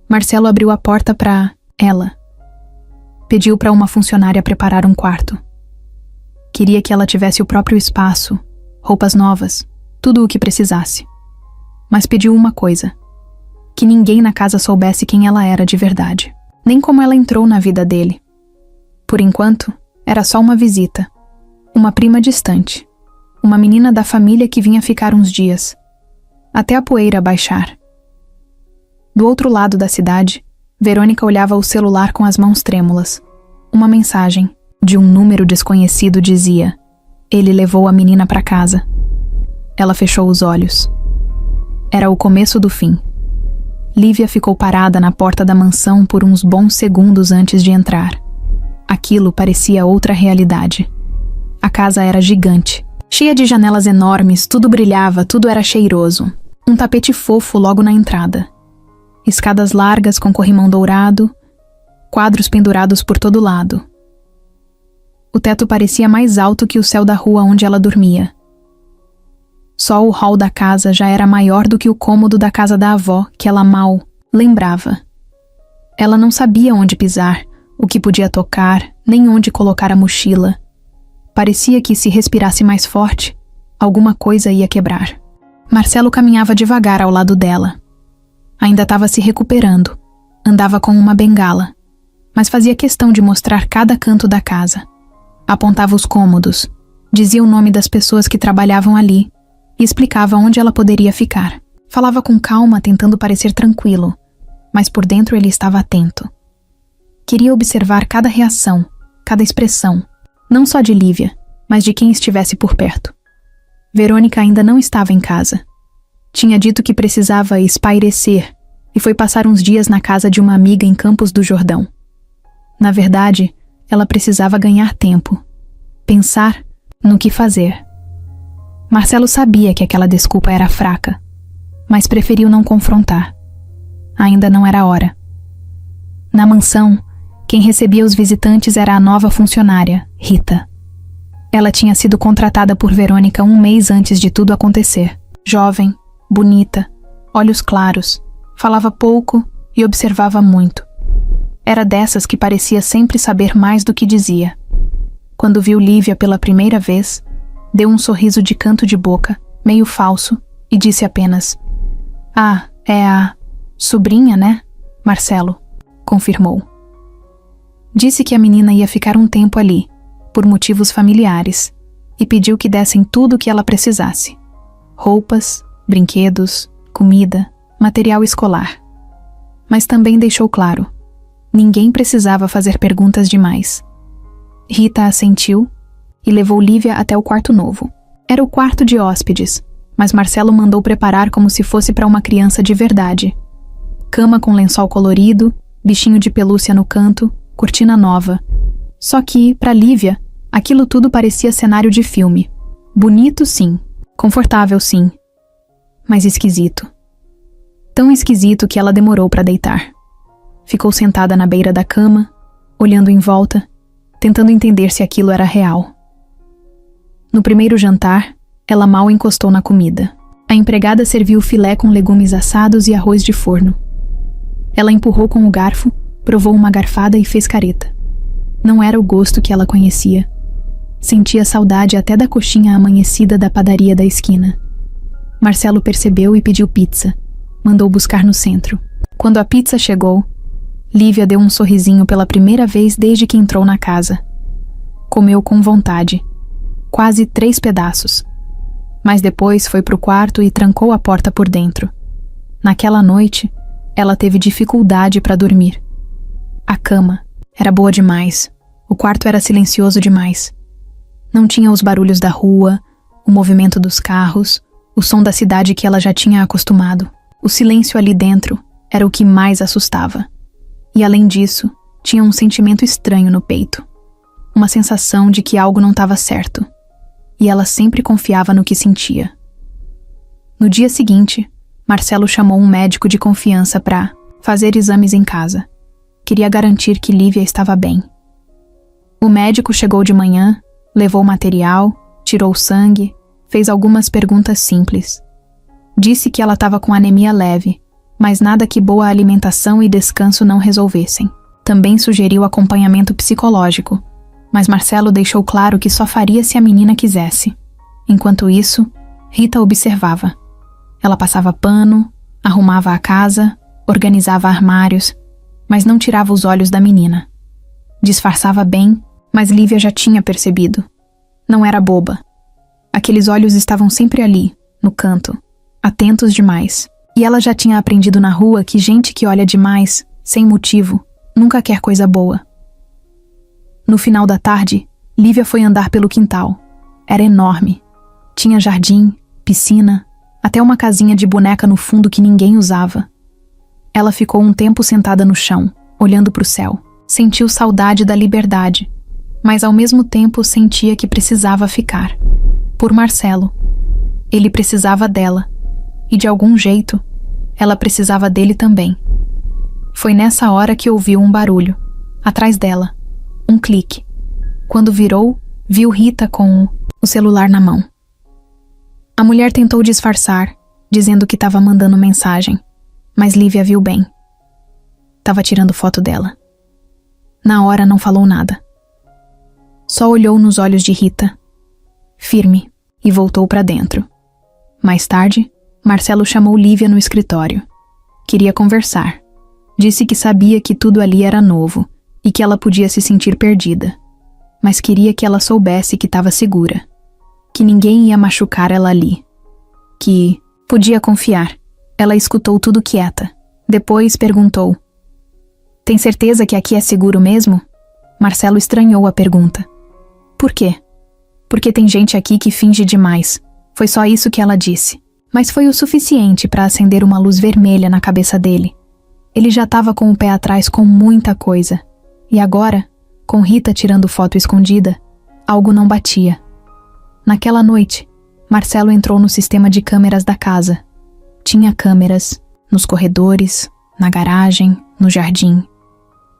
Marcelo abriu a porta para ela. Pediu para uma funcionária preparar um quarto. Queria que ela tivesse o próprio espaço, roupas novas, tudo o que precisasse. Mas pediu uma coisa: que ninguém na casa soubesse quem ela era de verdade, nem como ela entrou na vida dele. Por enquanto, era só uma visita. Uma prima distante. Uma menina da família que vinha ficar uns dias. Até a poeira baixar. Do outro lado da cidade, Verônica olhava o celular com as mãos trêmulas. Uma mensagem, de um número desconhecido, dizia: "Ele levou a menina para casa." Ela fechou os olhos. Era o começo do fim. Lívia ficou parada na porta da mansão por uns bons segundos antes de entrar. Aquilo parecia outra realidade. A casa era gigante, cheia de janelas enormes, tudo brilhava, tudo era cheiroso. Um tapete fofo logo na entrada. Escadas largas com corrimão dourado, quadros pendurados por todo lado. O teto parecia mais alto que o céu da rua onde ela dormia. Só o hall da casa já era maior do que o cômodo da casa da avó, que ela mal lembrava. Ela não sabia onde pisar, o que podia tocar, nem onde colocar a mochila. Parecia que se respirasse mais forte, alguma coisa ia quebrar. Marcelo caminhava devagar ao lado dela. Ainda estava se recuperando, andava com uma bengala, mas fazia questão de mostrar cada canto da casa. Apontava os cômodos, dizia o nome das pessoas que trabalhavam ali e explicava onde ela poderia ficar. Falava com calma, tentando parecer tranquilo, mas por dentro ele estava atento. Queria observar cada reação, cada expressão, não só de Lívia, mas de quem estivesse por perto. Verônica ainda não estava em casa. Tinha dito que precisava espairecer e foi passar uns dias na casa de uma amiga em Campos do Jordão. Na verdade, ela precisava ganhar tempo, pensar no que fazer. Marcelo sabia que aquela desculpa era fraca, mas preferiu não confrontar. Ainda não era hora. Na mansão, quem recebia os visitantes era a nova funcionária, Rita. Ela tinha sido contratada por Verônica um mês antes de tudo acontecer. Jovem, bonita, olhos claros, falava pouco e observava muito. Era dessas que parecia sempre saber mais do que dizia. Quando viu Lívia pela primeira vez, deu um sorriso de canto de boca, meio falso, e disse apenas: "Ah, é a sobrinha, né?" Marcelo confirmou. Disse que a menina ia ficar um tempo ali, por motivos familiares, e pediu que dessem tudo o que ela precisasse. Roupas, brinquedos, comida, material escolar. Mas também deixou claro: ninguém precisava fazer perguntas demais. Rita assentiu e levou Lívia até o quarto novo. Era o quarto de hóspedes, mas Marcelo mandou preparar como se fosse para uma criança de verdade. Cama com lençol colorido, bichinho de pelúcia no canto, cortina nova. Só que, para Lívia, aquilo tudo parecia cenário de filme. Bonito, sim, Confortável, sim, mas esquisito. Tão esquisito que ela demorou para deitar. Ficou sentada na beira da cama, olhando em volta, tentando entender se aquilo era real. No primeiro jantar, ela mal encostou na comida. A empregada serviu filé com legumes assados e arroz de forno. Ela empurrou com o garfo, provou uma garfada e fez careta. Não era o gosto que ela conhecia. Sentia saudade até da coxinha amanhecida da padaria da esquina. Marcelo percebeu e pediu pizza. Mandou buscar no centro. Quando a pizza chegou, Lívia deu um sorrisinho pela primeira vez desde que entrou na casa. Comeu com vontade. Quase 3 pedaços. Mas depois foi pro quarto e trancou a porta por dentro. Naquela noite, ela teve dificuldade para dormir. A cama era boa demais. O quarto era silencioso demais. Não tinha os barulhos da rua, o movimento dos carros, o som da cidade que ela já tinha acostumado. O silêncio ali dentro era o que mais assustava. E além disso, tinha um sentimento estranho no peito. Uma sensação de que algo não estava certo. E ela sempre confiava no que sentia. No dia seguinte, Marcelo chamou um médico de confiança para fazer exames em casa. Queria garantir que Lívia estava bem. O médico chegou de manhã, levou o material, tirou sangue, fez algumas perguntas simples. Disse que ela estava com anemia leve, mas nada que boa alimentação e descanso não resolvessem. Também sugeriu acompanhamento psicológico, mas Marcelo deixou claro que só faria se a menina quisesse. Enquanto isso, Rita observava. Ela passava pano, arrumava a casa, organizava armários, mas não tirava os olhos da menina. Disfarçava bem, mas Lívia já tinha percebido. Não era boba. Aqueles olhos estavam sempre ali, no canto, atentos demais. E ela já tinha aprendido na rua que gente que olha demais, sem motivo, nunca quer coisa boa. No final da tarde, Lívia foi andar pelo quintal. Era enorme. Tinha jardim, piscina, até uma casinha de boneca no fundo que ninguém usava. Ela ficou um tempo sentada no chão, olhando para o céu. Sentiu saudade da liberdade, mas ao mesmo tempo sentia que precisava ficar. Por Marcelo. Ele precisava dela. E de algum jeito, ela precisava dele também. Foi nessa hora que ouviu um barulho, atrás dela. Um clique. Quando virou, viu Rita com o celular na mão. A mulher tentou disfarçar, dizendo que estava mandando mensagem, mas Lívia viu bem. Estava tirando foto dela. Na hora não falou nada. Só olhou nos olhos de Rita, firme, e voltou para dentro. Mais tarde, Marcelo chamou Lívia no escritório. Queria conversar. Disse que sabia que tudo ali era novo e que ela podia se sentir perdida, mas queria que ela soubesse que estava segura, que ninguém ia machucar ela ali, que podia confiar. Ela escutou tudo quieta. Depois perguntou: "Tem certeza que aqui é seguro mesmo?" Marcelo estranhou a pergunta. "Por quê?" "Porque tem gente aqui que finge demais." Foi só isso que ela disse. Mas foi o suficiente para acender uma luz vermelha na cabeça dele. Ele já estava com o pé atrás com muita coisa. E agora, com Rita tirando foto escondida, algo não batia. Naquela noite, Marcelo entrou no sistema de câmeras da casa. Tinha câmeras nos corredores, na garagem, no jardim.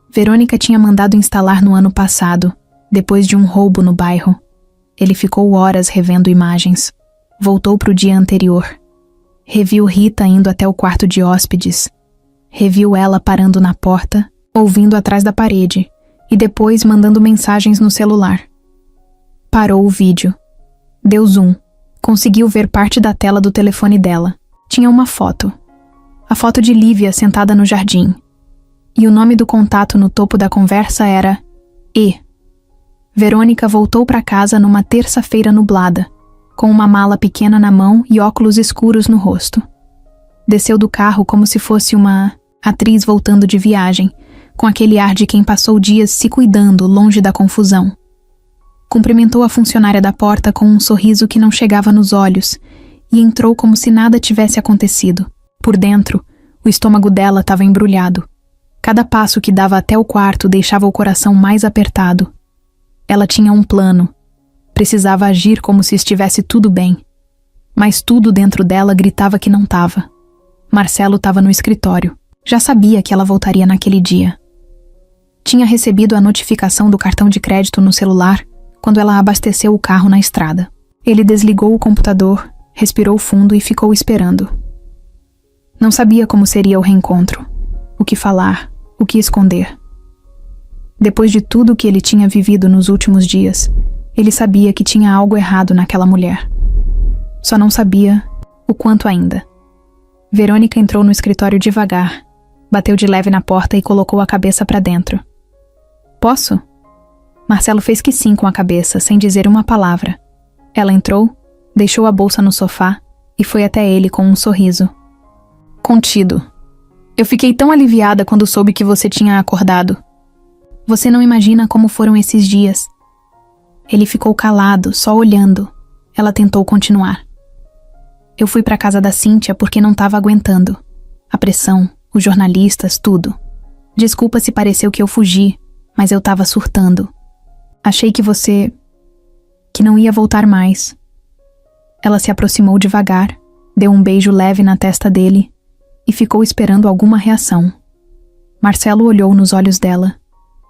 Verônica tinha mandado instalar no ano passado, depois de um roubo no bairro. Ele ficou horas revendo imagens. Voltou para o dia anterior. Reviu Rita indo até o quarto de hóspedes. Reviu ela parando na porta, ouvindo atrás da parede, e depois mandando mensagens no celular. Parou o vídeo. Deu zoom. Conseguiu ver parte da tela do telefone dela. Tinha uma foto. A foto de Lívia sentada no jardim. E o nome do contato no topo da conversa era E. Verônica voltou para casa numa terça-feira nublada, com uma mala pequena na mão e óculos escuros no rosto. Desceu do carro como se fosse uma atriz voltando de viagem, com aquele ar de quem passou dias se cuidando longe da confusão. Cumprimentou a funcionária da porta com um sorriso que não chegava nos olhos e entrou como se nada tivesse acontecido. Por dentro, o estômago dela estava embrulhado. Cada passo que dava até o quarto deixava o coração mais apertado. Ela tinha um plano. Precisava agir como se estivesse tudo bem. Mas tudo dentro dela gritava que não tava. Marcelo estava no escritório. Já sabia que ela voltaria naquele dia. Tinha recebido a notificação do cartão de crédito no celular quando ela abasteceu o carro na estrada. Ele desligou o computador, respirou fundo e ficou esperando. Não sabia como seria o reencontro, o que falar, o que esconder. Depois de tudo que ele tinha vivido nos últimos dias, ele sabia que tinha algo errado naquela mulher. Só não sabia o quanto ainda. Verônica entrou no escritório devagar, bateu de leve na porta e colocou a cabeça para dentro. Posso? Marcelo fez que sim com a cabeça, sem dizer uma palavra. Ela entrou, deixou a bolsa no sofá e foi até ele com um sorriso. Contido. Eu fiquei tão aliviada quando soube que você tinha acordado. Você não imagina como foram esses dias. Ele ficou calado, só olhando. Ela tentou continuar. Eu fui para casa da Cíntia porque não estava aguentando. A pressão, os jornalistas, tudo. Desculpa se pareceu que eu fugi, mas eu estava surtando. Achei que não ia voltar mais. Ela se aproximou devagar, deu um beijo leve na testa dele e ficou esperando alguma reação. Marcelo olhou nos olhos dela.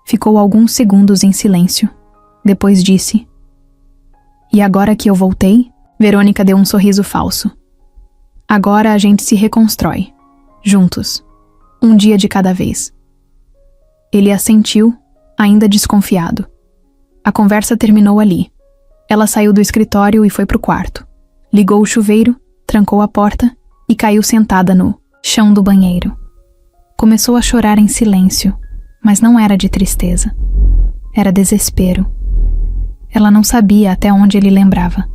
Ficou alguns segundos em silêncio. Depois disse: E agora que eu voltei? Verônica deu um sorriso falso. Agora a gente se reconstrói. Juntos. Um dia de cada vez. Ele assentiu, ainda desconfiado. A conversa terminou ali. Ela saiu do escritório e foi pro quarto. Ligou o chuveiro, trancou a porta e caiu sentada no chão do banheiro. Começou a chorar em silêncio, mas não era de tristeza. Era desespero. Ela não sabia até onde ele lembrava.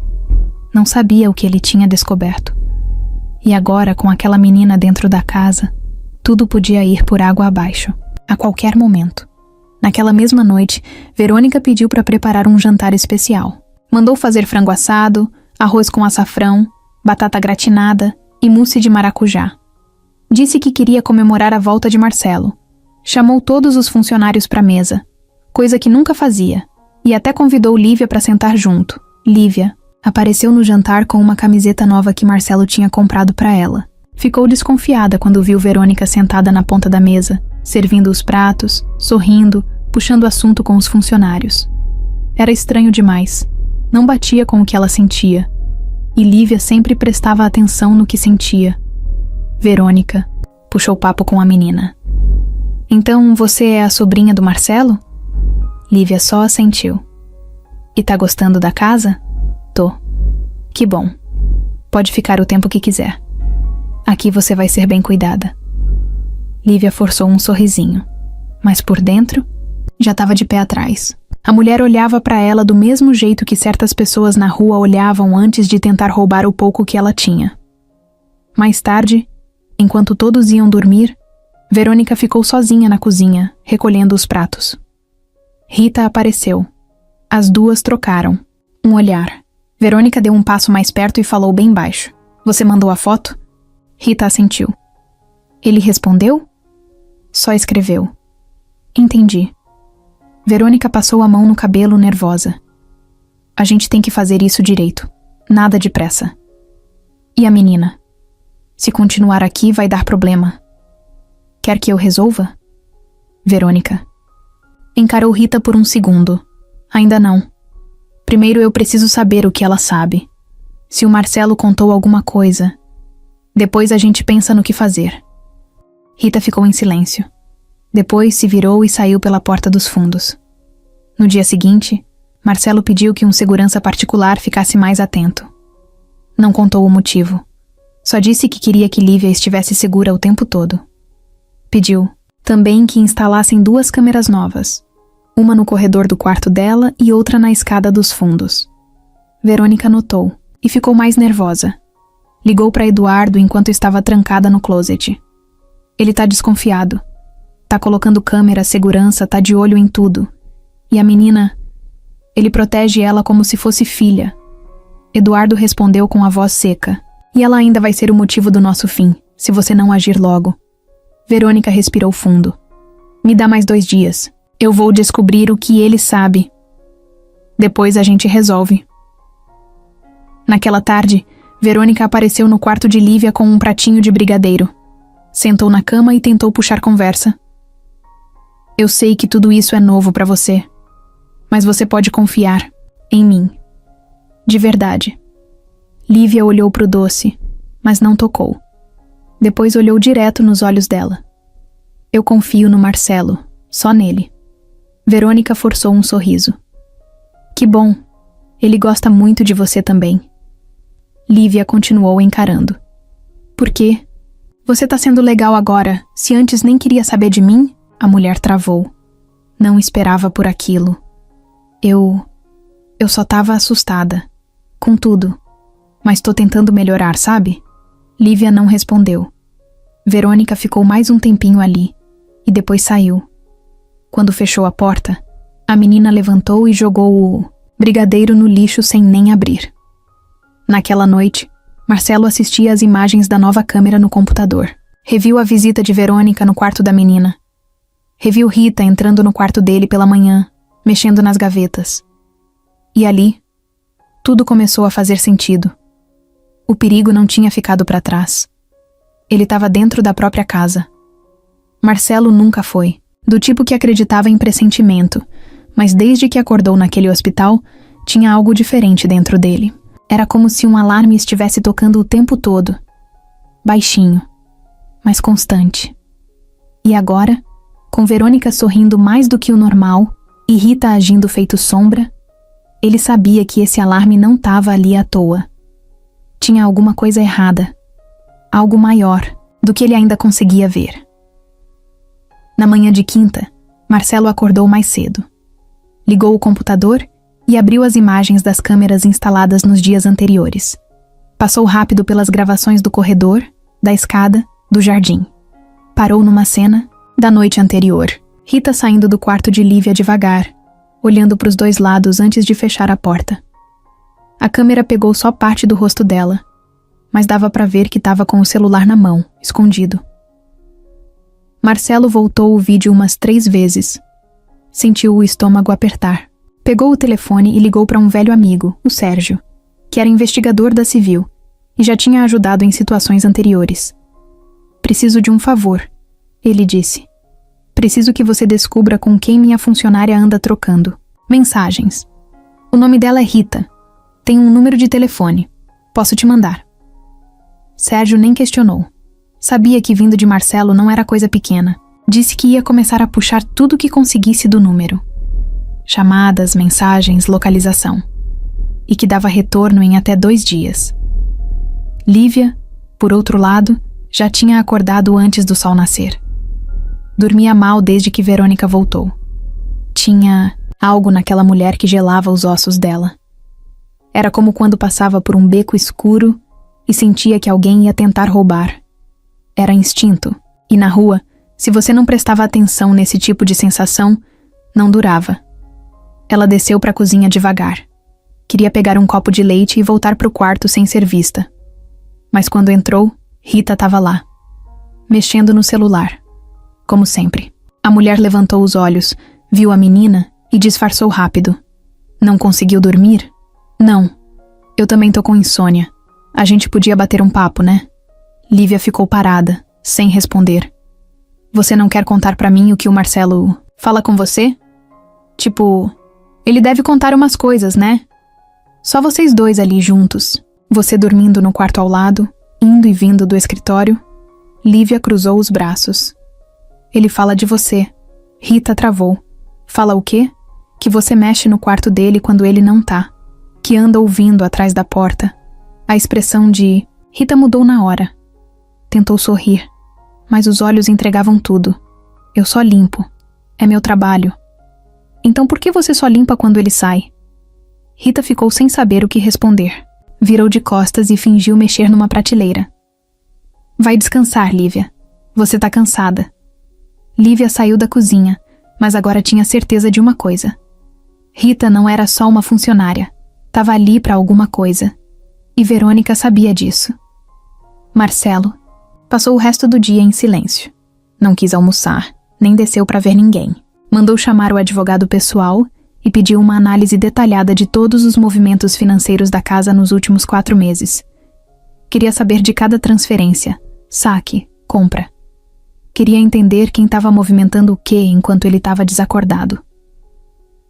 Não sabia o que ele tinha descoberto. E agora, com aquela menina dentro da casa, tudo podia ir por água abaixo, a qualquer momento. Naquela mesma noite, Verônica pediu para preparar um jantar especial. Mandou fazer frango assado, arroz com açafrão, batata gratinada e mousse de maracujá. Disse que queria comemorar a volta de Marcelo. Chamou todos os funcionários para a mesa, coisa que nunca fazia, e até convidou Lívia para sentar junto. Lívia apareceu no jantar com uma camiseta nova que Marcelo tinha comprado para ela. Ficou desconfiada quando viu Verônica sentada na ponta da mesa, servindo os pratos, sorrindo, puxando assunto com os funcionários. Era estranho demais. Não batia com o que ela sentia. E Lívia sempre prestava atenção no que sentia. Verônica puxou papo com a menina. Então você é a sobrinha do Marcelo? Lívia só assentiu. E tá gostando da casa? Tô. Que bom. Pode ficar o tempo que quiser. Aqui você vai ser bem cuidada. Lívia forçou um sorrisinho, mas por dentro já estava de pé atrás. A mulher olhava para ela do mesmo jeito que certas pessoas na rua olhavam antes de tentar roubar o pouco que ela tinha. Mais tarde, enquanto todos iam dormir, Verônica ficou sozinha na cozinha, recolhendo os pratos. Rita apareceu. As duas trocaram um olhar. Verônica deu um passo mais perto e falou bem baixo. Você mandou a foto? Rita assentiu. Ele respondeu? Só escreveu. Entendi. Verônica passou a mão no cabelo, nervosa. A gente tem que fazer isso direito. Nada de pressa. E a menina? Se continuar aqui, vai dar problema. Quer que eu resolva? Verônica. Encarou Rita por um segundo. Ainda não. Primeiro eu preciso saber o que ela sabe. Se o Marcelo contou alguma coisa. Depois a gente pensa no que fazer. Rita ficou em silêncio. Depois se virou e saiu pela porta dos fundos. No dia seguinte, Marcelo pediu que um segurança particular ficasse mais atento. Não contou o motivo. Só disse que queria que Lívia estivesse segura o tempo todo. Pediu também que instalassem 2 câmeras novas. Uma no corredor do quarto dela e outra na escada dos fundos. Verônica notou e ficou mais nervosa. Ligou para Eduardo enquanto estava trancada no closet. Ele tá desconfiado. Tá colocando câmera, segurança, tá de olho em tudo. E a menina... Ele protege ela como se fosse filha. Eduardo respondeu com a voz seca. E ela ainda vai ser o motivo do nosso fim, se você não agir logo. Verônica respirou fundo. Me dá mais 2 dias. Eu vou descobrir o que ele sabe. Depois a gente resolve. Naquela tarde, Verônica apareceu no quarto de Lívia com um pratinho de brigadeiro. Sentou na cama e tentou puxar conversa. Eu sei que tudo isso é novo para você, mas você pode confiar em mim. De verdade. Lívia olhou pro doce, mas não tocou. Depois olhou direto nos olhos dela. Eu confio no Marcelo, só nele. Verônica forçou um sorriso. Que bom, ele gosta muito de você também. Lívia continuou encarando. Por quê? Você tá sendo legal agora, se antes nem queria saber de mim? A mulher travou. Não esperava por aquilo. Eu só tava assustada. Com tudo. Mas tô tentando melhorar, sabe? Lívia não respondeu. Verônica ficou mais um tempinho ali, e depois saiu. Quando fechou a porta, a menina levantou e jogou o brigadeiro no lixo sem nem abrir. Naquela noite, Marcelo assistia às imagens da nova câmera no computador. Reviu a visita de Verônica no quarto da menina. Reviu Rita entrando no quarto dele pela manhã, mexendo nas gavetas. E ali, tudo começou a fazer sentido. O perigo não tinha ficado para trás. Ele estava dentro da própria casa. Marcelo nunca foi, do tipo que acreditava em pressentimento, mas desde que acordou naquele hospital, tinha algo diferente dentro dele. Era como se um alarme estivesse tocando o tempo todo. Baixinho, mas constante. E agora, com Verônica sorrindo mais do que o normal e Rita agindo feito sombra, ele sabia que esse alarme não estava ali à toa. Tinha alguma coisa errada. Algo maior do que ele ainda conseguia ver. Na manhã de quinta, Marcelo acordou mais cedo. Ligou o computador e abriu as imagens das câmeras instaladas nos dias anteriores. Passou rápido pelas gravações do corredor, da escada, do jardim. Parou numa cena da noite anterior. Rita saindo do quarto de Lívia devagar, olhando para os dois lados antes de fechar a porta. A câmera pegou só parte do rosto dela, mas dava para ver que estava com o celular na mão, escondido. Marcelo voltou o vídeo umas 3 vezes. Sentiu o estômago apertar. Pegou o telefone e ligou para um velho amigo, o Sérgio, que era investigador da Civil e já tinha ajudado em situações anteriores. Preciso de um favor, ele disse. Preciso que você descubra com quem minha funcionária anda trocando mensagens. O nome dela é Rita. Tem um número de telefone. Posso te mandar. Sérgio nem questionou. Sabia que vindo de Marcelo não era coisa pequena. Disse que ia começar a puxar tudo que conseguisse do número. Chamadas, mensagens, localização. E que dava retorno em até 2 dias. Lívia, por outro lado, já tinha acordado antes do sol nascer. Dormia mal desde que Verônica voltou. Tinha algo naquela mulher que gelava os ossos dela. Era como quando passava por um beco escuro e sentia que alguém ia tentar roubar. Era instinto, e na rua, se você não prestava atenção nesse tipo de sensação, não durava. Ela desceu para a cozinha devagar. Queria pegar um copo de leite e voltar para o quarto sem ser vista. Mas quando entrou, Rita estava lá, mexendo no celular. Como sempre. A mulher levantou os olhos, viu a menina e disfarçou rápido. Não conseguiu dormir? Não. Eu também tô com insônia. A gente podia bater um papo, né? Lívia ficou parada, sem responder. Você não quer contar pra mim o que o Marcelo fala com você? Tipo, ele deve contar umas coisas, né? Só vocês dois ali juntos. Você dormindo no quarto ao lado, indo e vindo do escritório. Lívia cruzou os braços. Ele fala de você. Rita travou. Fala o quê? Que você mexe no quarto dele quando ele não tá. Que anda ouvindo atrás da porta. A expressão de Rita mudou na hora. Tentou sorrir, mas os olhos entregavam tudo. Eu só limpo. É meu trabalho. Então por que você só limpa quando ele sai? Rita ficou sem saber o que responder. Virou de costas e fingiu mexer numa prateleira. Vai descansar, Lívia. Você tá cansada. Lívia saiu da cozinha, mas agora tinha certeza de uma coisa. Rita não era só uma funcionária. Tava ali pra alguma coisa. E Verônica sabia disso. Marcelo passou o resto do dia em silêncio. Não quis almoçar, nem desceu para ver ninguém. Mandou chamar o advogado pessoal e pediu uma análise detalhada de todos os movimentos financeiros da casa nos últimos 4 meses. Queria saber de cada transferência, saque, compra. Queria entender quem estava movimentando o quê enquanto ele estava desacordado.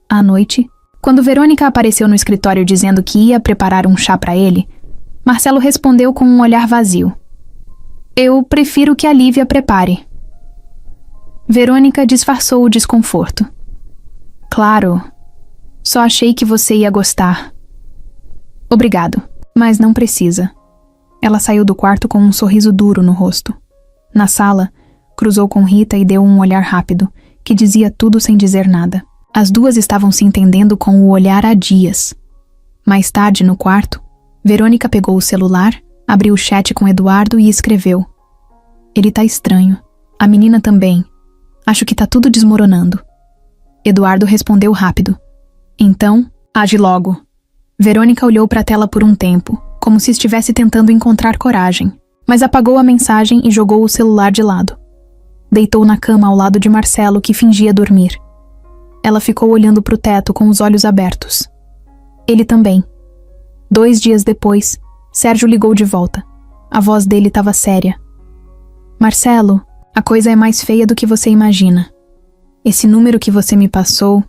À noite, quando Verônica apareceu no escritório dizendo que ia preparar um chá para ele, Marcelo respondeu com um olhar vazio. Eu prefiro que a Lívia prepare. Verônica disfarçou o desconforto. Claro, só achei que você ia gostar. Obrigado, mas não precisa. Ela saiu do quarto com um sorriso duro no rosto. Na sala, cruzou com Rita e deu um olhar rápido, que dizia tudo sem dizer nada. As duas estavam se entendendo com o olhar há dias. Mais tarde, no quarto, Verônica pegou o celular, abriu o chat com Eduardo e escreveu. Ele tá estranho. A menina também. Acho que tá tudo desmoronando. Eduardo respondeu rápido. Então, age logo. Verônica olhou para a tela por um tempo, como se estivesse tentando encontrar coragem, mas apagou a mensagem e jogou o celular de lado. Deitou na cama ao lado de Marcelo, que fingia dormir. Ela ficou olhando para o teto com os olhos abertos. Ele também. 2 dias depois, Sérgio ligou de volta. A voz dele estava séria. Marcelo, a coisa é mais feia do que você imagina. Esse número que você me passou,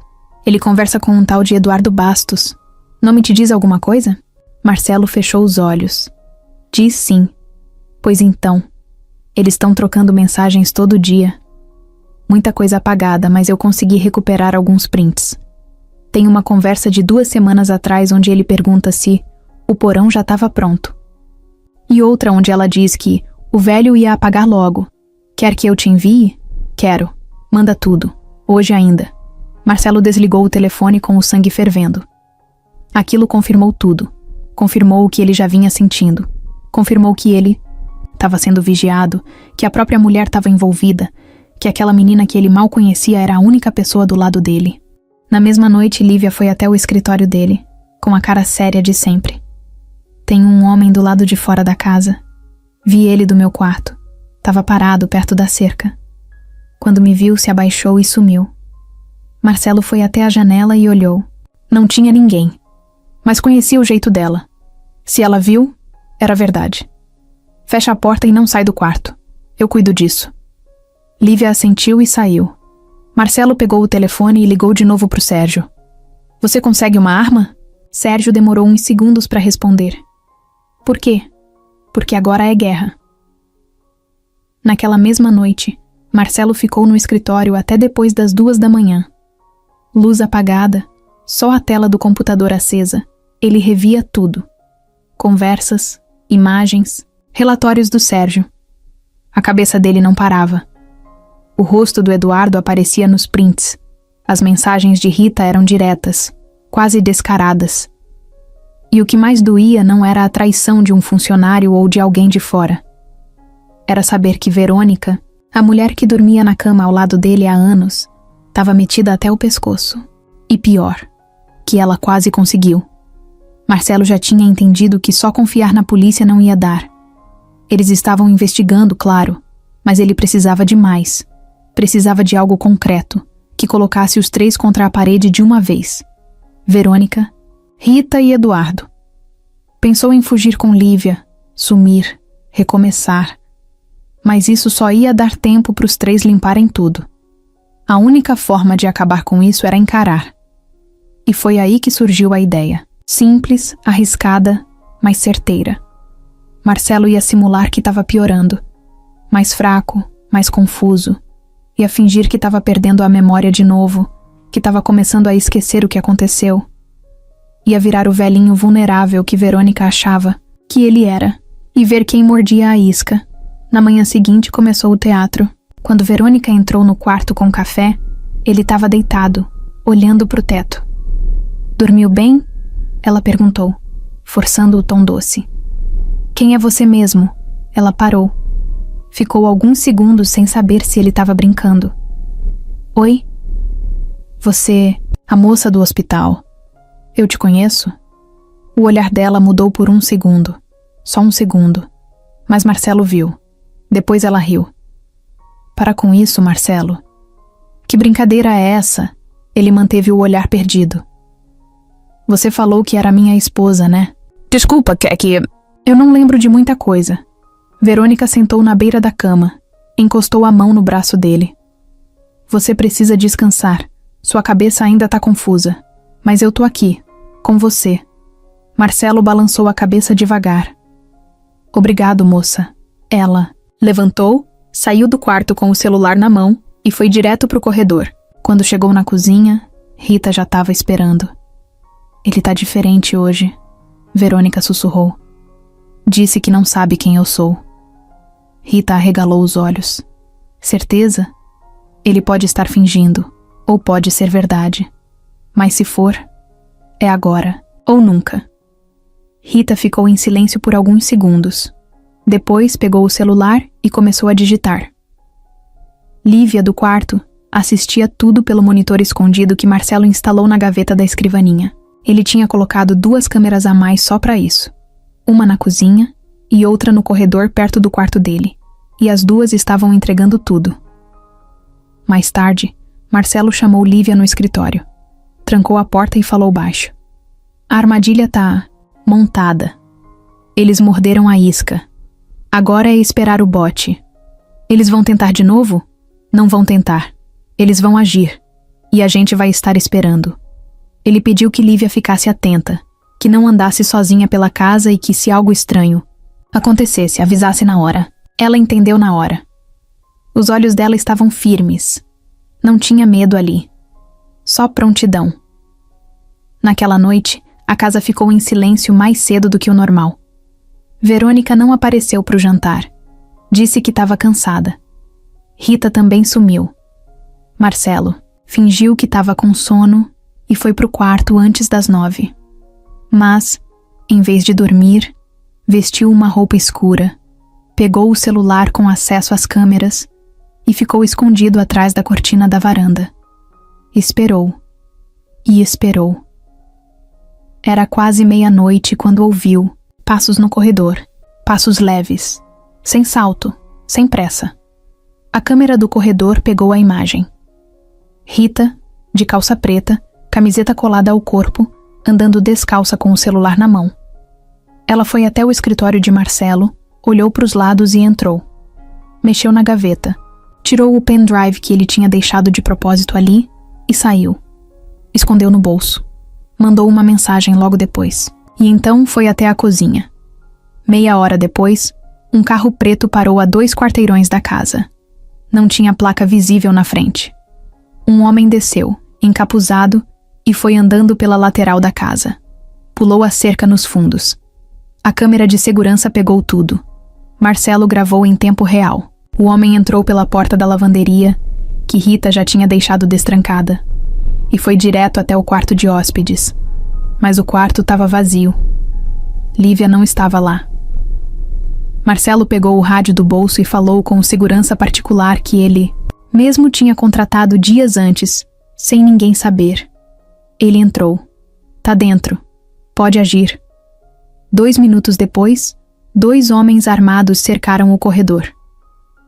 ele conversa com um tal de Eduardo Bastos. Não me te diz alguma coisa? Marcelo fechou os olhos. Diz sim. Pois então, eles estão trocando mensagens todo dia. Muita coisa apagada, mas eu consegui recuperar alguns prints. Tem uma conversa de 2 semanas atrás onde ele pergunta se o porão já estava pronto. E outra onde ela diz que o velho ia apagar logo. Quer que eu te envie? Quero. Manda tudo. Hoje ainda. Marcelo desligou o telefone com o sangue fervendo. Aquilo confirmou tudo. Confirmou o que ele já vinha sentindo. Confirmou que ele estava sendo vigiado, que a própria mulher estava envolvida, que aquela menina que ele mal conhecia era a única pessoa do lado dele. Na mesma noite, Lívia foi até o escritório dele, com a cara séria de sempre. Tem um homem do lado de fora da casa. Vi ele do meu quarto. Tava parado perto da cerca. Quando me viu, se abaixou e sumiu. Marcelo foi até a janela e olhou. Não tinha ninguém, mas conhecia o jeito dela. Se ela viu, era verdade. Fecha a porta e não sai do quarto. Eu cuido disso. Lívia assentiu e saiu. Marcelo pegou o telefone e ligou de novo pro Sérgio. Você consegue uma arma? Sérgio demorou uns segundos para responder. Por quê? Porque agora é guerra. Naquela mesma noite, Marcelo ficou no escritório até depois das 2 da manhã. Luz apagada, só a tela do computador acesa. Ele revia tudo. Conversas, imagens, relatórios do Sérgio. A cabeça dele não parava. O rosto do Eduardo aparecia nos prints. As mensagens de Rita eram diretas, quase descaradas. E o que mais doía não era a traição de um funcionário ou de alguém de fora. Era saber que Verônica, a mulher que dormia na cama ao lado dele há anos, estava metida até o pescoço. E pior, que ela quase conseguiu. Marcelo já tinha entendido que só confiar na polícia não ia dar. Eles estavam investigando, claro, mas ele precisava de mais. Precisava de algo concreto, que colocasse os 3 contra a parede de uma vez. Verônica, Rita e Eduardo. Pensou em fugir com Lívia, sumir, recomeçar. Mas isso só ia dar tempo para os 3 limparem tudo. A única forma de acabar com isso era encarar. E foi aí que surgiu a ideia. Simples, arriscada, mas certeira. Marcelo ia simular que estava piorando. Mais fraco, mais confuso. Ia fingir que estava perdendo a memória de novo, que estava começando a esquecer o que aconteceu. Ia virar o velhinho vulnerável que Verônica achava que ele era, e ver quem mordia a isca. Na manhã seguinte começou o teatro. Quando Verônica entrou no quarto com café, ele estava deitado, olhando para o teto. Dormiu bem? Ela perguntou, forçando o tom doce. Quem é você mesmo? Ela parou. Ficou alguns segundos sem saber se ele estava brincando. Oi? Você, a moça do hospital. Eu te conheço? O olhar dela mudou por um segundo. Só um segundo. Mas Marcelo viu. Depois ela riu. Para com isso, Marcelo. Que brincadeira é essa? Ele manteve o olhar perdido. Você falou que era minha esposa, né? Desculpa, Keki. Eu não lembro de muita coisa. Verônica sentou na beira da cama, encostou a mão no braço dele. Você precisa descansar. Sua cabeça ainda tá confusa. Mas eu tô aqui, com você. Marcelo balançou a cabeça devagar. Obrigado, moça. Ela levantou, saiu do quarto com o celular na mão e foi direto pro corredor. Quando chegou na cozinha, Rita já estava esperando. Ele tá diferente hoje, Verônica sussurrou. Disse que não sabe quem eu sou. Rita arregalou os olhos. Certeza? Ele pode estar fingindo, ou pode ser verdade. Mas se for, é agora, ou nunca. Rita ficou em silêncio por alguns segundos. Depois pegou o celular e começou a digitar. Lívia, do quarto, assistia tudo pelo monitor escondido que Marcelo instalou na gaveta da escrivaninha. Ele tinha colocado 2 câmeras a mais só para isso. Uma na cozinha e outra no corredor perto do quarto dele. E as 2 estavam entregando tudo. Mais tarde, Marcelo chamou Lívia no escritório. Trancou a porta e falou baixo. A armadilha tá montada. Eles morderam a isca. Agora é esperar o bote. Eles vão tentar de novo? Não vão tentar. Eles vão agir. E a gente vai estar esperando. Ele pediu que Lívia ficasse atenta, que não andasse sozinha pela casa e que, se algo estranho acontecesse, avisasse na hora. Ela entendeu na hora. Os olhos dela estavam firmes. Não tinha medo ali. Só prontidão. Naquela noite, a casa ficou em silêncio mais cedo do que o normal. Verônica não apareceu para o jantar. Disse que estava cansada. Rita também sumiu. Marcelo fingiu que estava com sono e foi pro quarto antes das 9. Mas, em vez de dormir, vestiu uma roupa escura, pegou o celular com acesso às câmeras e ficou escondido atrás da cortina da varanda. Esperou. E esperou. Era quase meia-noite quando ouviu passos no corredor, passos leves, sem salto, sem pressa. A câmera do corredor pegou a imagem. Rita, de calça preta, camiseta colada ao corpo, andando descalça com o celular na mão. Ela foi até o escritório de Marcelo, olhou para os lados e entrou. Mexeu na gaveta, tirou o pendrive que ele tinha deixado de propósito ali e saiu. Escondeu no bolso. Mandou uma mensagem logo depois. E então foi até a cozinha. Meia hora depois, um carro preto parou a 2 quarteirões da casa. Não tinha placa visível na frente. Um homem desceu, encapuzado, e foi andando pela lateral da casa. Pulou a cerca nos fundos. A câmera de segurança pegou tudo. Marcelo gravou em tempo real. O homem entrou pela porta da lavanderia, que Rita já tinha deixado destrancada, e foi direto até o quarto de hóspedes. Mas o quarto estava vazio. Lívia não estava lá. Marcelo pegou o rádio do bolso e falou com o segurança particular que ele mesmo tinha contratado dias antes, sem ninguém saber. Ele entrou. Tá dentro. Pode agir. 2 minutos depois, 2 homens armados cercaram o corredor.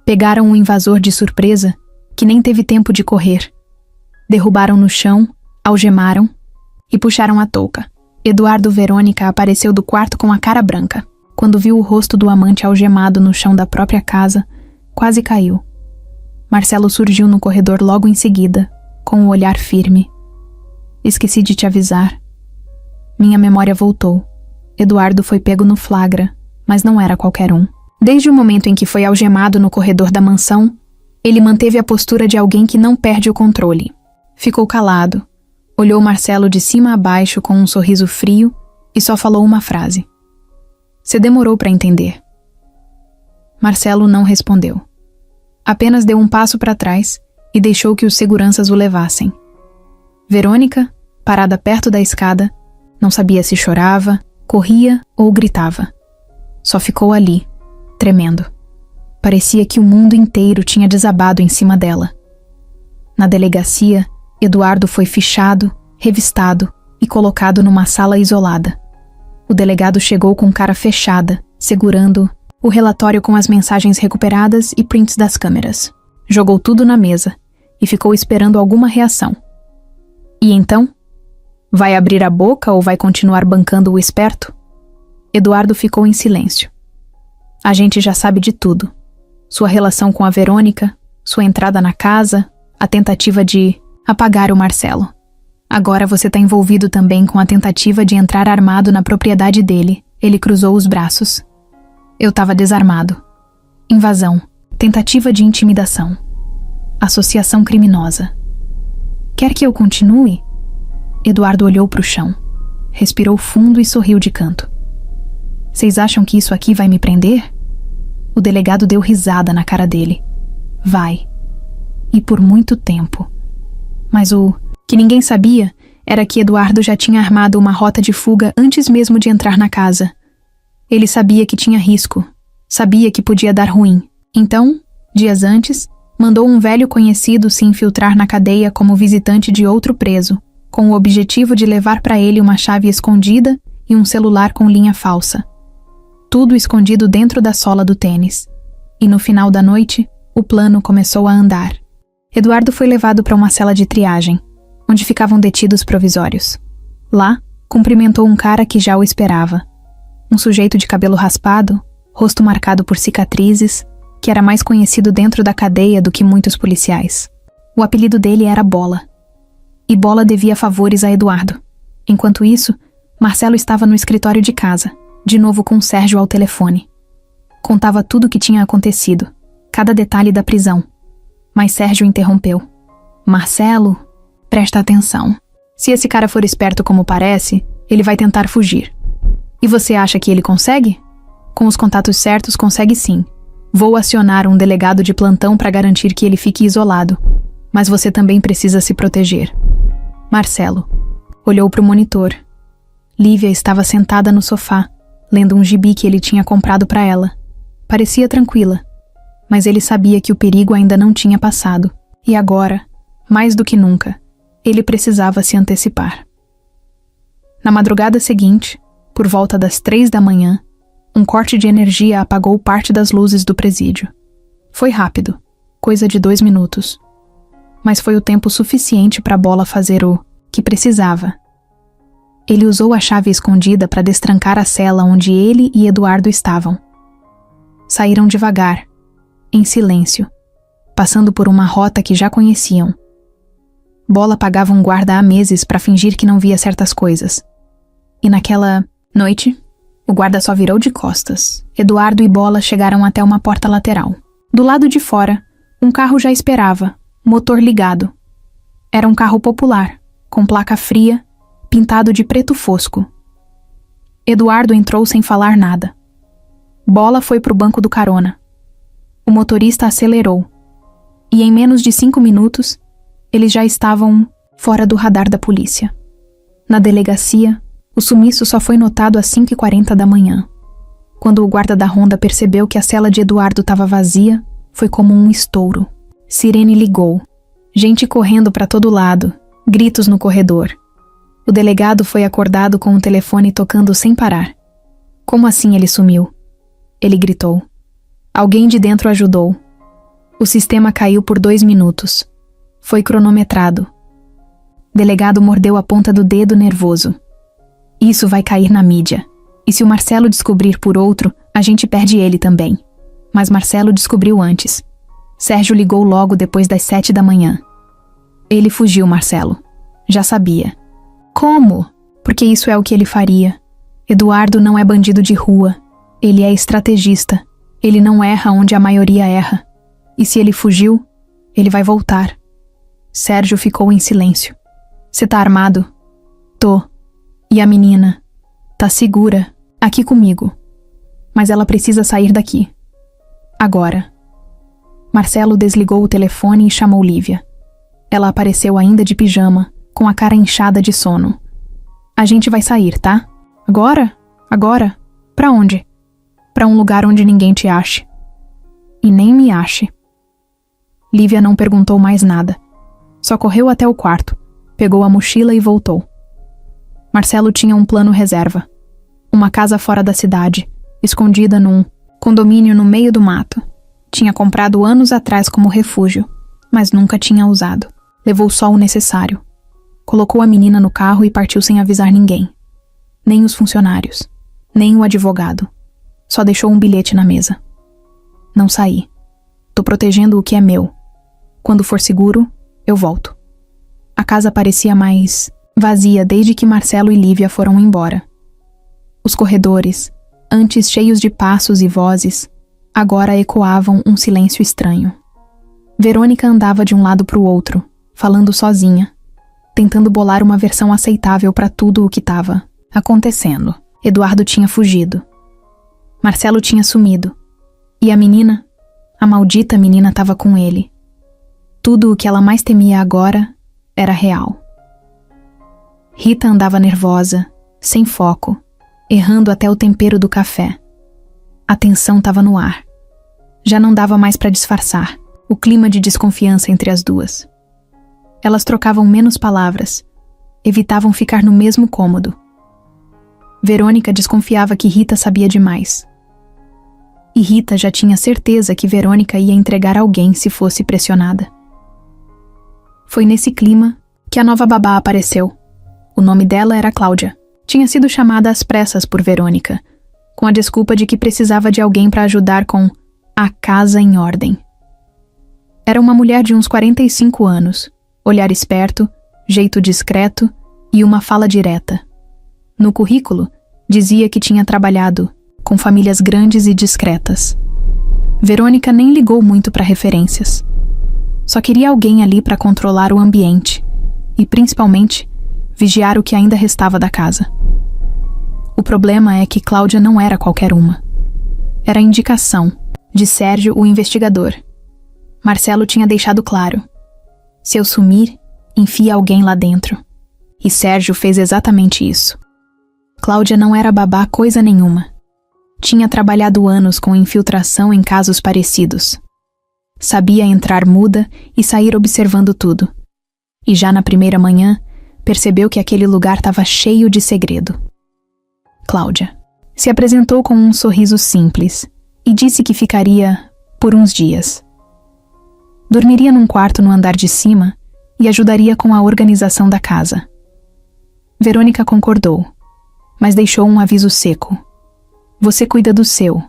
Pegaram um invasor de surpresa, que nem teve tempo de correr. Derrubaram no chão, algemaram e puxaram a touca. Eduardo Verônica apareceu do quarto com a cara branca. Quando viu o rosto do amante algemado no chão da própria casa, quase caiu. Marcelo surgiu no corredor logo em seguida, com o olhar firme. Esqueci de te avisar. Minha memória voltou. Eduardo foi pego no flagra, mas não era qualquer um. Desde o momento em que foi algemado no corredor da mansão, ele manteve a postura de alguém que não perde o controle. Ficou calado, olhou Marcelo de cima a baixo com um sorriso frio e só falou uma frase. Você demorou para entender. Marcelo não respondeu. Apenas deu um passo para trás e deixou que os seguranças o levassem. Verônica, parada perto da escada, não sabia se chorava, corria ou gritava. Só ficou ali, tremendo. Parecia que o mundo inteiro tinha desabado em cima dela. Na delegacia, Eduardo foi fichado, revistado e colocado numa sala isolada. O delegado chegou com cara fechada, segurando o relatório com as mensagens recuperadas e prints das câmeras. Jogou tudo na mesa e ficou esperando alguma reação. E então? Vai abrir a boca ou vai continuar bancando o esperto? Eduardo ficou em silêncio. A gente já sabe de tudo. Sua relação com a Verônica, sua entrada na casa, a tentativa de apagar o Marcelo. Agora você está envolvido também com a tentativa de entrar armado na propriedade dele. Ele cruzou os braços. Eu estava desarmado. Invasão. Tentativa de intimidação. Associação criminosa. Quer que eu continue? Eduardo olhou para o chão. Respirou fundo e sorriu de canto. Vocês acham que isso aqui vai me prender? O delegado deu risada na cara dele. Vai. E por muito tempo. Mas o que ninguém sabia era que Eduardo já tinha armado uma rota de fuga antes mesmo de entrar na casa. Ele sabia que tinha risco. Sabia que podia dar ruim. Então, dias antes, mandou um velho conhecido se infiltrar na cadeia como visitante de outro preso, com o objetivo de levar para ele uma chave escondida e um celular com linha falsa. Tudo escondido dentro da sola do tênis. E no final da noite, o plano começou a andar. Eduardo foi levado para uma cela de triagem, onde ficavam detidos provisórios. Lá, cumprimentou um cara que já o esperava. Um sujeito de cabelo raspado, rosto marcado por cicatrizes, que era mais conhecido dentro da cadeia do que muitos policiais. O apelido dele era Bola. E Bola devia favores a Eduardo. Enquanto isso, Marcelo estava no escritório de casa, de novo com Sérgio ao telefone. Contava tudo o que tinha acontecido, cada detalhe da prisão. Mas Sérgio interrompeu. Marcelo, presta atenção. Se esse cara for esperto como parece, ele vai tentar fugir. E você acha que ele consegue? Com os contatos certos, consegue sim. Vou acionar um delegado de plantão para garantir que ele fique isolado. Mas você também precisa se proteger. Marcelo olhou para o monitor. Lívia estava sentada no sofá, lendo um gibi que ele tinha comprado para ela. Parecia tranquila, mas ele sabia que o perigo ainda não tinha passado. E agora, mais do que nunca, ele precisava se antecipar. Na madrugada seguinte, por volta das 3 da manhã, um corte de energia apagou parte das luzes do presídio. Foi rápido, coisa de 2 minutos. Mas foi o tempo suficiente para Bola fazer o que precisava. Ele usou a chave escondida para destrancar a cela onde ele e Eduardo estavam. Saíram devagar, em silêncio, passando por uma rota que já conheciam. Bola pagava um guarda há meses para fingir que não via certas coisas. E naquela noite, o guarda só virou de costas. Eduardo e Bola chegaram até uma porta lateral. Do lado de fora, um carro já esperava, motor ligado. Era um carro popular, com placa fria, pintado de preto fosco. Eduardo entrou sem falar nada. Bola foi pro banco do carona. O motorista acelerou. E em menos de 5 minutos, eles já estavam fora do radar da polícia. Na delegacia, o sumiço só foi notado às 5h40 da manhã. Quando o guarda da ronda percebeu que a cela de Eduardo estava vazia, foi como um estouro. Sirene ligou. Gente correndo para todo lado. Gritos no corredor. O delegado foi acordado com o telefone tocando sem parar. Como assim ele sumiu? Ele gritou. Alguém de dentro ajudou. O sistema caiu por 2 minutos. Foi cronometrado. Delegado mordeu a ponta do dedo nervoso. Isso vai cair na mídia. E se o Marcelo descobrir por outro, a gente perde ele também. Mas Marcelo descobriu antes. Sérgio ligou logo depois das 7 da manhã. Ele fugiu, Marcelo. Já sabia. Como? Porque isso é o que ele faria. Eduardo não é bandido de rua. Ele é estrategista. Ele não erra onde a maioria erra. E se ele fugiu, ele vai voltar. Sérgio ficou em silêncio. Você tá armado? Tô. E a menina? Tá segura, aqui comigo. Mas ela precisa sair daqui. Agora. Marcelo desligou o telefone e chamou Lívia. Ela apareceu ainda de pijama, com a cara inchada de sono. A gente vai sair, tá? Agora? Agora? Pra onde? Pra um lugar onde ninguém te ache. E nem me ache. Lívia não perguntou mais nada. Só correu até o quarto, pegou a mochila e voltou. Marcelo tinha um plano reserva. Uma casa fora da cidade, escondida num condomínio no meio do mato. Tinha comprado anos atrás como refúgio, mas nunca tinha usado. Levou só o necessário. Colocou a menina no carro e partiu sem avisar ninguém. Nem os funcionários. nem o advogado. Só deixou um bilhete na mesa. Não saí. Tô protegendo o que é meu. Quando for seguro, eu volto. A casa parecia mais vazia desde que Marcelo e Lívia foram embora. Os corredores, antes cheios de passos e vozes, agora ecoavam um silêncio estranho. Verônica andava de um lado para o outro, falando sozinha, tentando bolar uma versão aceitável para tudo o que estava acontecendo. Eduardo tinha fugido. Marcelo tinha sumido. E a menina, a maldita menina, estava com ele. Tudo o que ela mais temia agora era real. Rita andava nervosa, sem foco, errando até o tempero do café. A tensão estava no ar. Já não dava mais para disfarçar o clima de desconfiança entre as duas. Elas trocavam menos palavras, evitavam ficar no mesmo cômodo. Verônica desconfiava que Rita sabia demais. E Rita já tinha certeza que Verônica ia entregar alguém se fosse pressionada. Foi nesse clima que a nova babá apareceu. O nome dela era Cláudia. Tinha sido chamada às pressas por Verônica, com a desculpa de que precisava de alguém para ajudar com a casa em ordem. Era uma mulher de uns 45 anos, olhar esperto, jeito discreto e uma fala direta. No currículo, dizia que tinha trabalhado com famílias grandes e discretas. Verônica nem ligou muito para referências. Só queria alguém ali para controlar o ambiente e, principalmente, vigiar o que ainda restava da casa. O problema é que Cláudia não era qualquer uma. Era a indicação de Sérgio, o investigador. Marcelo tinha deixado claro: se eu sumir, enfia alguém lá dentro. E Sérgio fez exatamente isso. Cláudia não era babá coisa nenhuma. Tinha trabalhado anos com infiltração em casos parecidos. Sabia entrar muda e sair observando tudo. E já na primeira manhã, percebeu que aquele lugar estava cheio de segredo. Cláudia se apresentou com um sorriso simples e disse que ficaria por uns dias. Dormiria num quarto no andar de cima e ajudaria com a organização da casa. Verônica concordou, mas deixou um aviso seco. Você cuida do seu.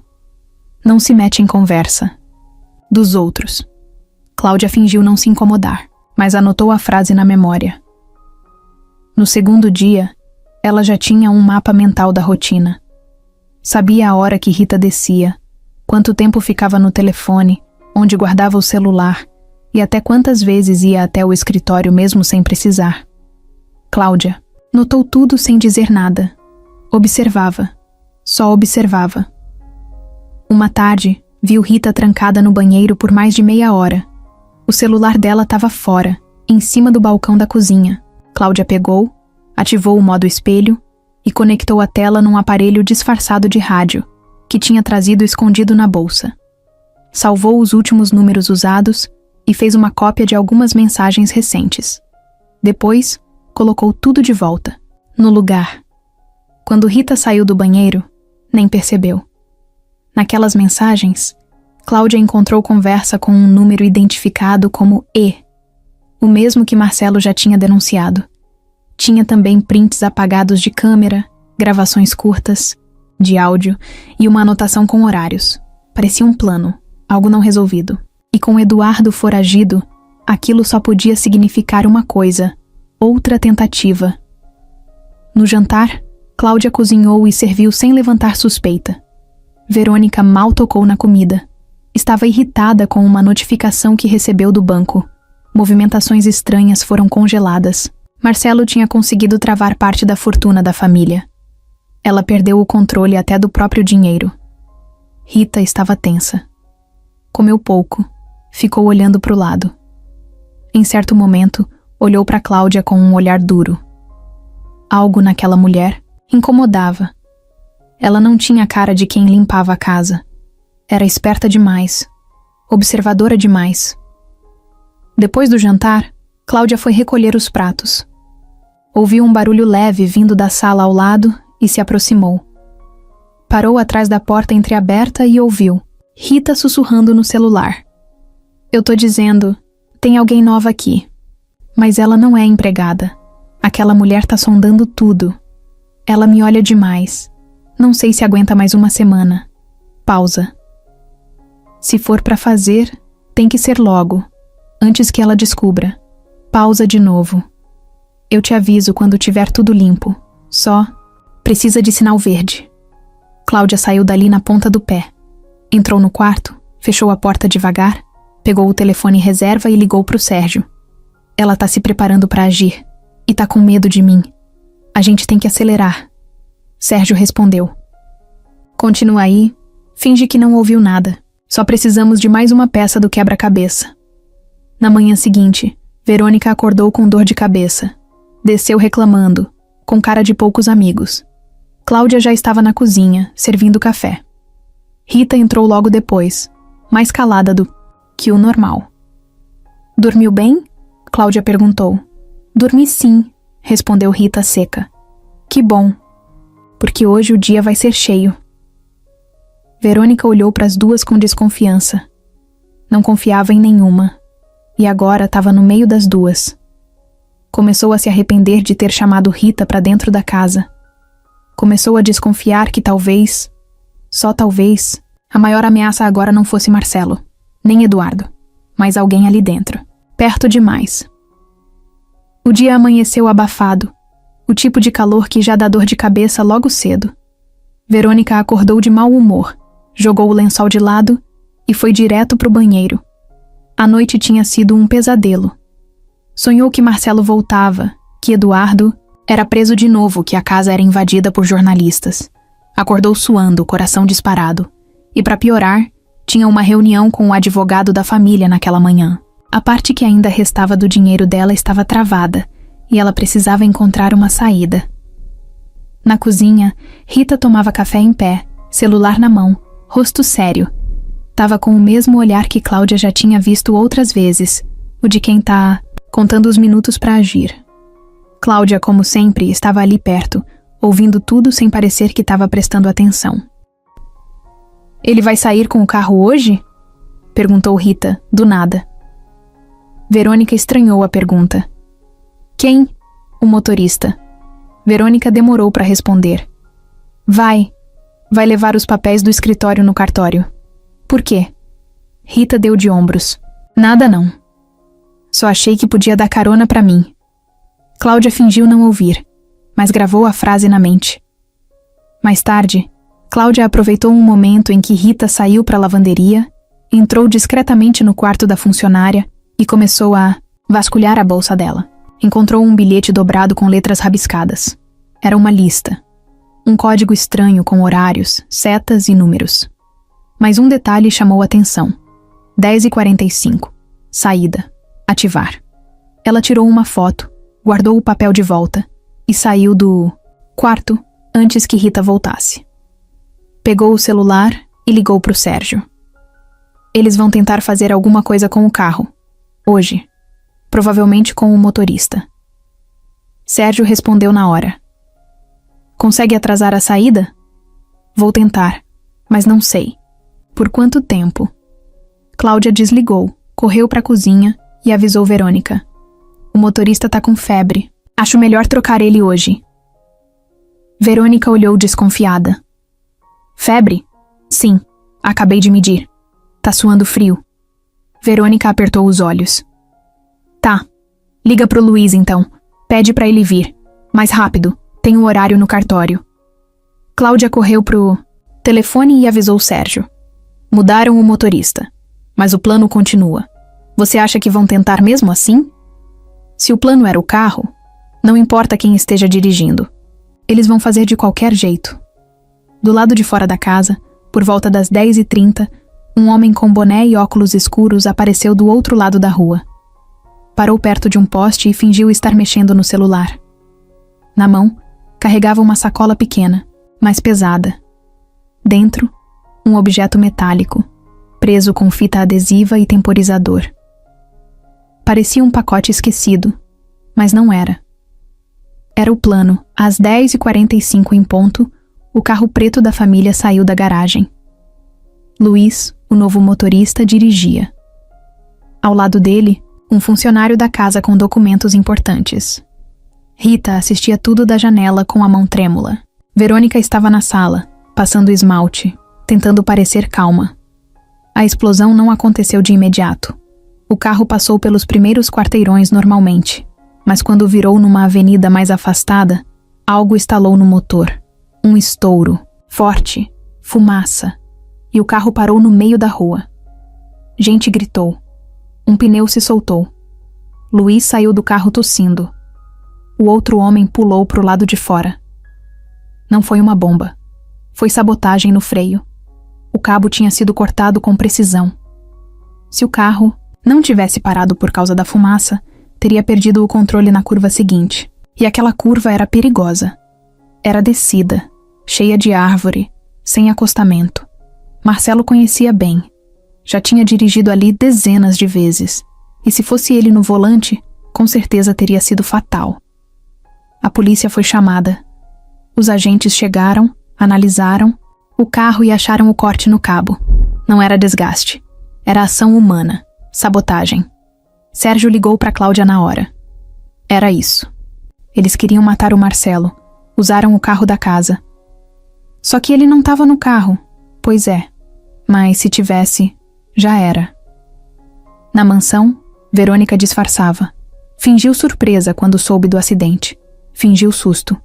Não se mete em conversa. Dos outros. Cláudia fingiu não se incomodar, mas anotou a frase na memória. No segundo dia, ela já tinha um mapa mental da rotina. Sabia a hora que Rita descia, quanto tempo ficava no telefone, onde guardava o celular e até quantas vezes ia até o escritório mesmo sem precisar. Cláudia notou tudo sem dizer nada. Observava. Só observava. Uma tarde, viu Rita trancada no banheiro por mais de meia hora. O celular dela estava fora, em cima do balcão da cozinha. Cláudia pegou, ativou o modo espelho e conectou a tela num aparelho disfarçado de rádio, que tinha trazido escondido na bolsa. Salvou os últimos números usados e fez uma cópia de algumas mensagens recentes. Depois, colocou tudo de volta, no lugar. Quando Rita saiu do banheiro, nem percebeu. Naquelas mensagens, Cláudia encontrou conversa com um número identificado como E, o mesmo que Marcelo já tinha denunciado. Tinha também prints apagados de câmera, gravações curtas, de áudio e uma anotação com horários. Parecia um plano, algo não resolvido. E com Eduardo foragido, aquilo só podia significar uma coisa: outra tentativa. No jantar, Cláudia cozinhou e serviu sem levantar suspeita. Verônica mal tocou na comida. Estava irritada com uma notificação que recebeu do banco. Movimentações estranhas foram congeladas. Marcelo tinha conseguido travar parte da fortuna da família. Ela perdeu o controle até do próprio dinheiro. Rita estava tensa. Comeu pouco. Ficou olhando para o lado. Em certo momento, olhou para Cláudia com um olhar duro. Algo naquela mulher incomodava. Ela não tinha a cara de quem limpava a casa. Era esperta demais. Observadora demais. Depois do jantar, Cláudia foi recolher os pratos. Ouviu um barulho leve vindo da sala ao lado e se aproximou. Parou atrás da porta entreaberta e ouviu Rita sussurrando no celular. Eu tô dizendo, tem alguém nova aqui. Mas ela não é empregada. Aquela mulher tá sondando tudo. Ela me olha demais. Não sei se aguenta mais uma semana. Pausa. Se for pra fazer, tem que ser logo, antes que ela descubra. Pausa de novo. Eu te aviso quando tiver tudo limpo. Só precisa de sinal verde. Cláudia saiu dali na ponta do pé. Entrou no quarto, fechou a porta devagar, pegou o telefone reserva e ligou pro Sérgio. Ela tá se preparando pra agir. E tá com medo de mim. A gente tem que acelerar. Sérgio respondeu. Continua aí. Finge que não ouviu nada. Só precisamos de mais uma peça do quebra-cabeça. Na manhã seguinte, Verônica acordou com dor de cabeça. Desceu reclamando, com cara de poucos amigos. Cláudia já estava na cozinha, servindo café. Rita entrou logo depois, mais calada do que o normal. Dormiu bem? Cláudia perguntou. Dormi sim, respondeu Rita seca. Que bom, porque hoje o dia vai ser cheio. Verônica olhou para as duas com desconfiança. Não confiava em nenhuma, e agora estava no meio das duas. Começou a se arrepender de ter chamado Rita para dentro da casa. Começou a desconfiar que talvez, só talvez, a maior ameaça agora não fosse Marcelo, nem Eduardo, mas alguém ali dentro, perto demais. O dia amanheceu abafado, o tipo de calor que já dá dor de cabeça logo cedo. Verônica acordou de mau humor, jogou o lençol de lado e foi direto pro banheiro. A noite tinha sido um pesadelo. Sonhou que Marcelo voltava, que Eduardo era preso de novo, que a casa era invadida por jornalistas. Acordou suando, coração disparado. E para piorar, tinha uma reunião com o advogado da família naquela manhã. A parte que ainda restava do dinheiro dela estava travada, e ela precisava encontrar uma saída. Na cozinha, Rita tomava café em pé, celular na mão, rosto sério. Tava com o mesmo olhar que Cláudia já tinha visto outras vezes, o de quem tá contando os minutos para agir. Cláudia, como sempre, estava ali perto, ouvindo tudo sem parecer que estava prestando atenção. Ele vai sair com o carro hoje? Perguntou Rita, do nada. Verônica estranhou a pergunta. Quem? O motorista. Verônica demorou para responder. Vai levar os papéis do escritório no cartório. Por quê? Rita deu de ombros. Nada não. Só achei que podia dar carona para mim. Cláudia fingiu não ouvir, mas gravou a frase na mente. Mais tarde, Cláudia aproveitou um momento em que Rita saiu para a lavanderia, entrou discretamente no quarto da funcionária e começou a vasculhar a bolsa dela. Encontrou um bilhete dobrado com letras rabiscadas. Era uma lista. Um código estranho com horários, setas e números. Mas um detalhe chamou a atenção. 10h45. Saída. Ativar. Ela tirou uma foto, guardou o papel de volta e saiu do quarto antes que Rita voltasse. Pegou o celular e ligou pro Sérgio. Eles vão tentar fazer alguma coisa com o carro. Hoje. Provavelmente com o motorista. Sérgio respondeu na hora. Consegue atrasar a saída? Vou tentar, mas não sei. Por quanto tempo? Cláudia desligou, correu para a cozinha e avisou Verônica. O motorista tá com febre. Acho melhor trocar ele hoje. Verônica olhou desconfiada. Febre? Sim, acabei de medir. Tá suando frio. Verônica apertou os olhos. Tá. Liga pro Luiz então. Pede pra ele vir. Mais rápido. Tem um horário no cartório. Cláudia correu pro telefone e avisou Sérgio. Mudaram o motorista. Mas o plano continua. Você acha que vão tentar mesmo assim? Se o plano era o carro, não importa quem esteja dirigindo. Eles vão fazer de qualquer jeito. Do lado de fora da casa, por volta das 10h30, um homem com boné e óculos escuros apareceu do outro lado da rua. Parou perto de um poste e fingiu estar mexendo no celular. Na mão, carregava uma sacola pequena, mas pesada. Dentro, um objeto metálico, preso com fita adesiva e temporizador. Parecia um pacote esquecido, mas não era. Era o plano. Às 10h45 em ponto, o carro preto da família saiu da garagem. Luiz, o novo motorista, dirigia. Ao lado dele, um funcionário da casa com documentos importantes. Rita assistia tudo da janela com a mão trêmula. Verônica estava na sala, passando esmalte, tentando parecer calma. A explosão não aconteceu de imediato. O carro passou pelos primeiros quarteirões normalmente, mas quando virou numa avenida mais afastada, algo estalou no motor. Um estouro, forte, fumaça, e o carro parou no meio da rua. Gente gritou. Um pneu se soltou. Luiz saiu do carro tossindo. O outro homem pulou para o lado de fora. Não foi uma bomba. Foi sabotagem no freio. O cabo tinha sido cortado com precisão. Se o carro não tivesse parado por causa da fumaça, teria perdido o controle na curva seguinte. E aquela curva era perigosa. Era descida, cheia de árvore, sem acostamento. Marcelo conhecia bem. Já tinha dirigido ali dezenas de vezes. E se fosse ele no volante, com certeza teria sido fatal. A polícia foi chamada. Os agentes chegaram, analisaram o carro e acharam o corte no cabo. Não era desgaste. Era ação humana. Sabotagem. Sérgio ligou para Cláudia na hora. Era isso. Eles queriam matar o Marcelo. Usaram o carro da casa. Só que ele não estava no carro. Pois é. Mas se tivesse, já era. Na mansão, Verônica disfarçava. Fingiu surpresa quando soube do acidente. Fingiu susto.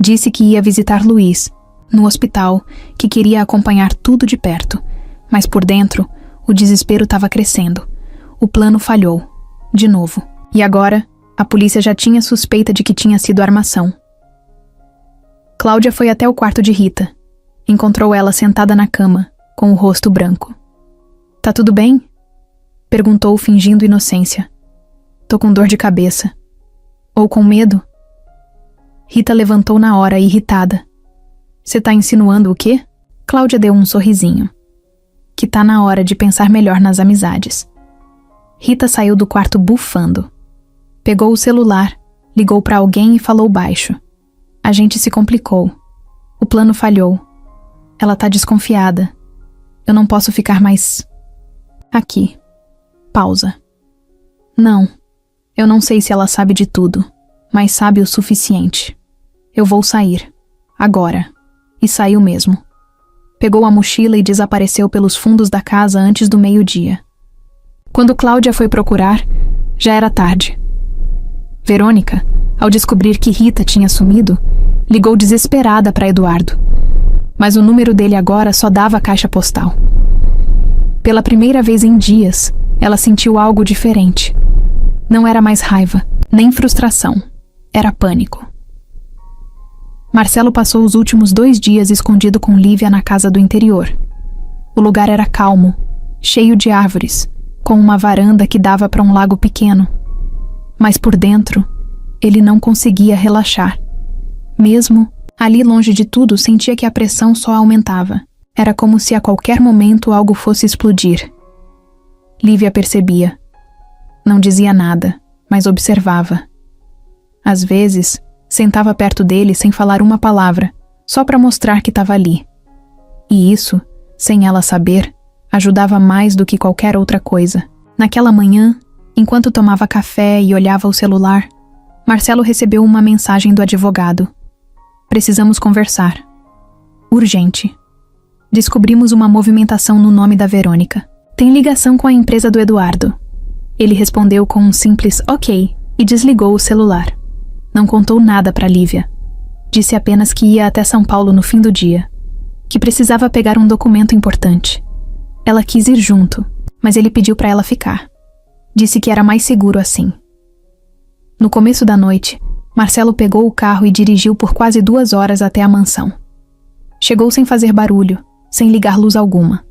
Disse que ia visitar Luiz, no hospital, que queria acompanhar tudo de perto. Mas por dentro, o desespero estava crescendo. O plano falhou. De novo. E agora, a polícia já tinha suspeita de que tinha sido armação. Cláudia foi até o quarto de Rita. Encontrou ela sentada na cama, com o rosto branco. Tá tudo bem? Perguntou fingindo inocência. Tô com dor de cabeça. Ou com medo? Rita levantou na hora, irritada. Cê tá insinuando o quê? Cláudia deu um sorrisinho. Que tá na hora de pensar melhor nas amizades. Rita saiu do quarto bufando. Pegou o celular, ligou pra alguém e falou baixo. A gente se complicou. O plano falhou. Ela tá desconfiada. Eu não posso ficar mais... aqui. Pausa. Não. Eu não sei se ela sabe de tudo, mas sabe o suficiente. Eu vou sair. Agora. E saiu mesmo. Pegou a mochila e desapareceu pelos fundos da casa antes do meio-dia. Quando Cláudia foi procurar, já era tarde. Verônica, ao descobrir que Rita tinha sumido, ligou desesperada para Eduardo. Mas o número dele agora só dava caixa postal. Pela primeira vez em dias, ela sentiu algo diferente. Não era mais raiva, nem frustração. Era pânico. Marcelo passou os últimos 2 dias escondido com Lívia na casa do interior. O lugar era calmo, cheio de árvores, com uma varanda que dava para um lago pequeno. Mas por dentro, ele não conseguia relaxar. Mesmo ali longe de tudo, sentia que a pressão só aumentava. Era como se a qualquer momento algo fosse explodir. Lívia percebia. Não dizia nada, mas observava. Às vezes, sentava perto dele sem falar uma palavra, só para mostrar que estava ali. E isso, sem ela saber, ajudava mais do que qualquer outra coisa. Naquela manhã, enquanto tomava café e olhava o celular, Marcelo recebeu uma mensagem do advogado. Precisamos conversar. Urgente. Descobrimos uma movimentação no nome da Verônica. Tem ligação com a empresa do Eduardo. Ele respondeu com um simples ok e desligou o celular. Não contou nada para Lívia. Disse apenas que ia até São Paulo no fim do dia, que precisava pegar um documento importante. Ela quis ir junto, mas ele pediu para ela ficar. Disse que era mais seguro assim. No começo da noite, Marcelo pegou o carro e dirigiu por quase 2 horas até a mansão. Chegou sem fazer barulho, sem ligar luz alguma.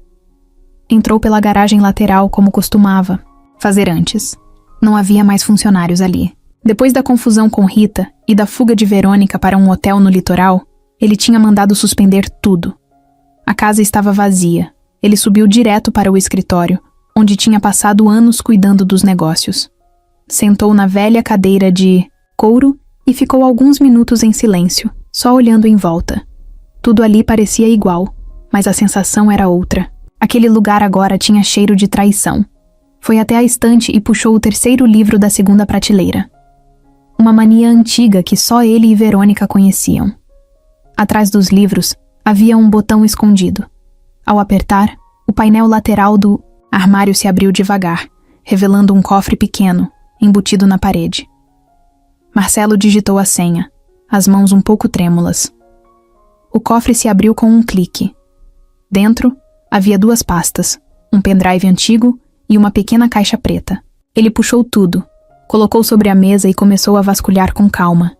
Entrou pela garagem lateral como costumava fazer antes. Não havia mais funcionários ali. Depois da confusão com Rita e da fuga de Verônica para um hotel no litoral, ele tinha mandado suspender tudo. A casa estava vazia. Ele subiu direto para o escritório, onde tinha passado anos cuidando dos negócios. Sentou na velha cadeira de couro e ficou alguns minutos em silêncio, só olhando em volta. Tudo ali parecia igual, mas a sensação era outra. Aquele lugar agora tinha cheiro de traição. Foi até a estante e puxou o 3º livro da 2ª prateleira. Uma mania antiga que só ele e Verônica conheciam. Atrás dos livros Havia um botão escondido. Ao apertar, o painel lateral do armário se abriu devagar, revelando um cofre pequeno, embutido na parede. Marcelo digitou a senha, as mãos um pouco trêmulas. O cofre se abriu com um clique. Dentro, havia 2 pastas, um pendrive antigo e uma pequena caixa preta. Ele puxou tudo, colocou sobre a mesa e começou a vasculhar com calma.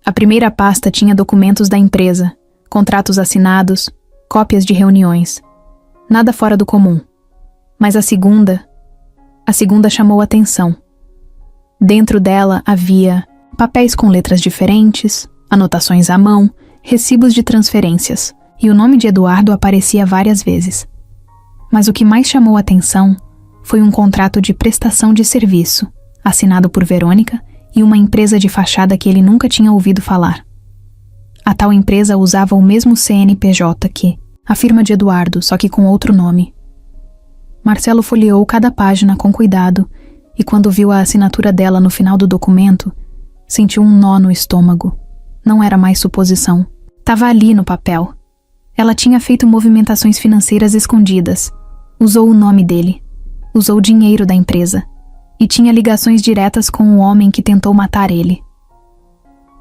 A primeira pasta tinha documentos da empresa, contratos assinados, cópias de reuniões. Nada fora do comum. Mas a segunda chamou atenção. Dentro dela havia papéis com letras diferentes, anotações à mão, recibos de transferências, e o nome de Eduardo aparecia várias vezes. Mas o que mais chamou atenção foi um contrato de prestação de serviço, assinado por Verônica e uma empresa de fachada que ele nunca tinha ouvido falar. A tal empresa usava o mesmo CNPJ que a firma de Eduardo, só que com outro nome. Marcelo folheou cada página com cuidado e quando viu a assinatura dela no final do documento, sentiu um nó no estômago. Não era mais suposição. Estava ali no papel. Ela tinha feito movimentações financeiras escondidas. Usou o nome dele. Usou o dinheiro da empresa. E tinha ligações diretas com o homem que tentou matar ele.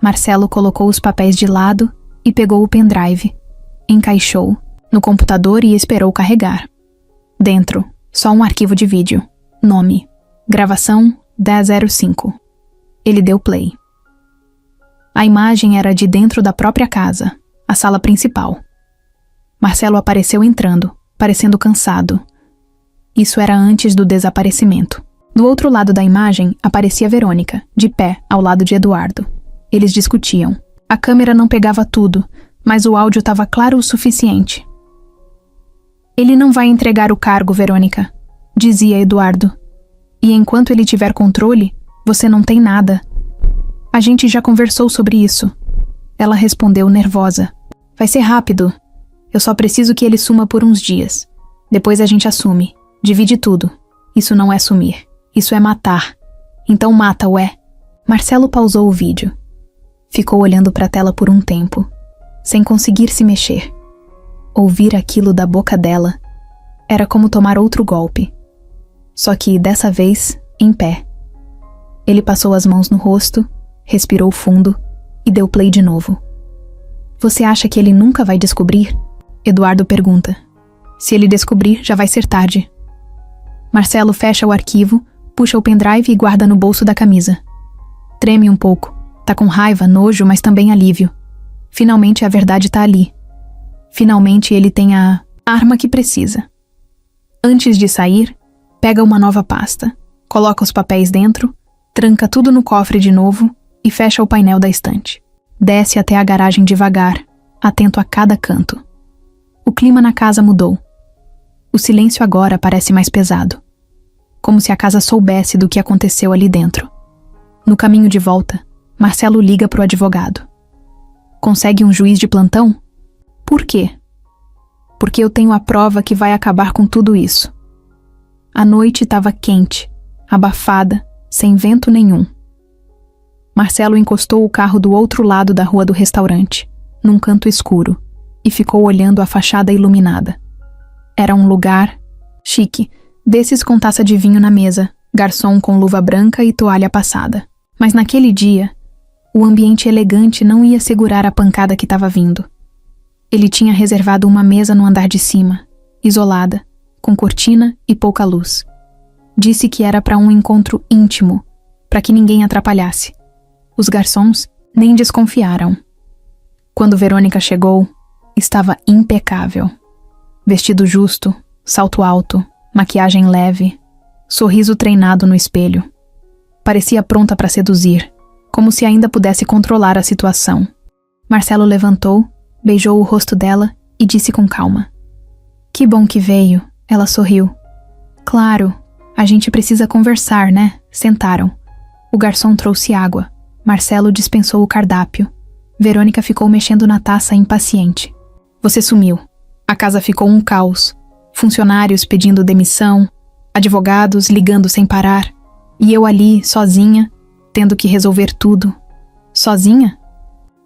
Marcelo colocou os papéis de lado e pegou o pendrive. Encaixou no computador e esperou carregar. Dentro, só um arquivo de vídeo. Nome. Gravação 10:05. Ele deu play. A imagem era de dentro da própria casa, a sala principal. Marcelo apareceu entrando, parecendo cansado. Isso era antes do desaparecimento. Do outro lado da imagem, aparecia Verônica, de pé, ao lado de Eduardo. Eles discutiam. A câmera não pegava tudo, mas o áudio estava claro o suficiente. Ele não vai entregar o cargo, Verônica, dizia Eduardo. E enquanto ele tiver controle, você não tem nada. A gente já conversou sobre isso. Ela respondeu nervosa. Vai ser rápido. Eu só preciso que ele suma por uns dias. Depois a gente assume. Divide tudo. Isso não é sumir. Isso é matar. Então mata, ué. Marcelo pausou o vídeo. Ficou olhando para a tela por um tempo, sem conseguir se mexer. Ouvir aquilo da boca dela era como tomar outro golpe. Só que, dessa vez, em pé. Ele passou as mãos no rosto, respirou fundo e deu play de novo. Você acha que ele nunca vai descobrir? Eduardo pergunta. Se ele descobrir, já vai ser tarde. Marcelo fecha o arquivo, puxa o pendrive e guarda no bolso da camisa. Treme um pouco. Tá com raiva, nojo, mas também alívio. Finalmente a verdade tá ali. Finalmente ele tem a arma que precisa. Antes de sair, pega uma nova pasta, coloca os papéis dentro, tranca tudo no cofre de novo e fecha o painel da estante. Desce até a garagem devagar, atento a cada canto. O clima na casa mudou. O silêncio agora parece mais pesado. Como se a casa soubesse do que aconteceu ali dentro. No caminho de volta, Marcelo liga pro advogado. Consegue um juiz de plantão? Por quê? Porque eu tenho a prova que vai acabar com tudo isso. A noite estava quente, abafada, sem vento nenhum. Marcelo encostou o carro do outro lado da rua do restaurante, num canto escuro, e ficou olhando a fachada iluminada. Era um lugar chique, desses com taça de vinho na mesa, garçom com luva branca e toalha passada. Mas naquele dia, o ambiente elegante não ia segurar a pancada que estava vindo. Ele tinha reservado uma mesa no andar de cima, isolada, com cortina e pouca luz. Disse que era para um encontro íntimo, para que ninguém atrapalhasse. Os garçons nem desconfiaram. Quando Verônica chegou, estava impecável. Vestido justo, salto alto, maquiagem leve, sorriso treinado no espelho. Parecia pronta para seduzir, como se ainda pudesse controlar a situação. Marcelo levantou, beijou o rosto dela e disse com calma. Que bom que veio, ela sorriu. Claro, a gente precisa conversar, né? Sentaram. O garçom trouxe água. Marcelo dispensou o cardápio. Verônica ficou mexendo na taça impaciente. Você sumiu. A casa ficou um caos. Funcionários pedindo demissão, advogados ligando sem parar. E eu ali, sozinha, tendo que resolver tudo. Sozinha?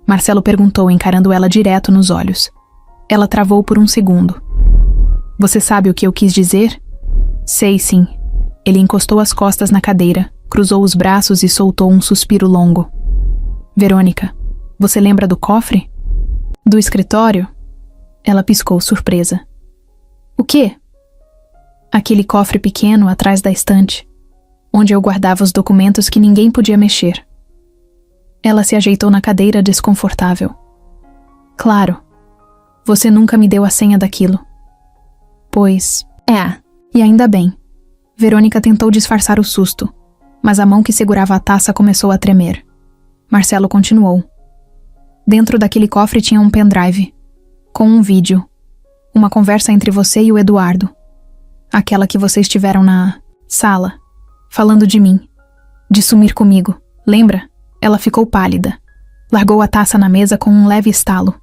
Marcelo perguntou, encarando ela direto nos olhos. Ela travou por um segundo. Você sabe o que eu quis dizer? Sei, sim. Ele encostou as costas na cadeira, cruzou os braços e soltou um suspiro longo. Verônica, você lembra do cofre? Do escritório? Ela piscou, surpresa. O quê? Aquele cofre pequeno atrás da estante, onde eu guardava os documentos que ninguém podia mexer. Ela se ajeitou na cadeira desconfortável. Claro. Você nunca me deu a senha daquilo. Pois, e ainda bem. Verônica tentou disfarçar o susto, mas a mão que segurava a taça começou a tremer. Marcelo continuou. Dentro daquele cofre tinha um pendrive, com um vídeo, uma conversa entre você e o Eduardo. Aquela que vocês tiveram na sala, falando de mim, de sumir comigo, lembra? Ela ficou pálida. Largou a taça na mesa com um leve estalo.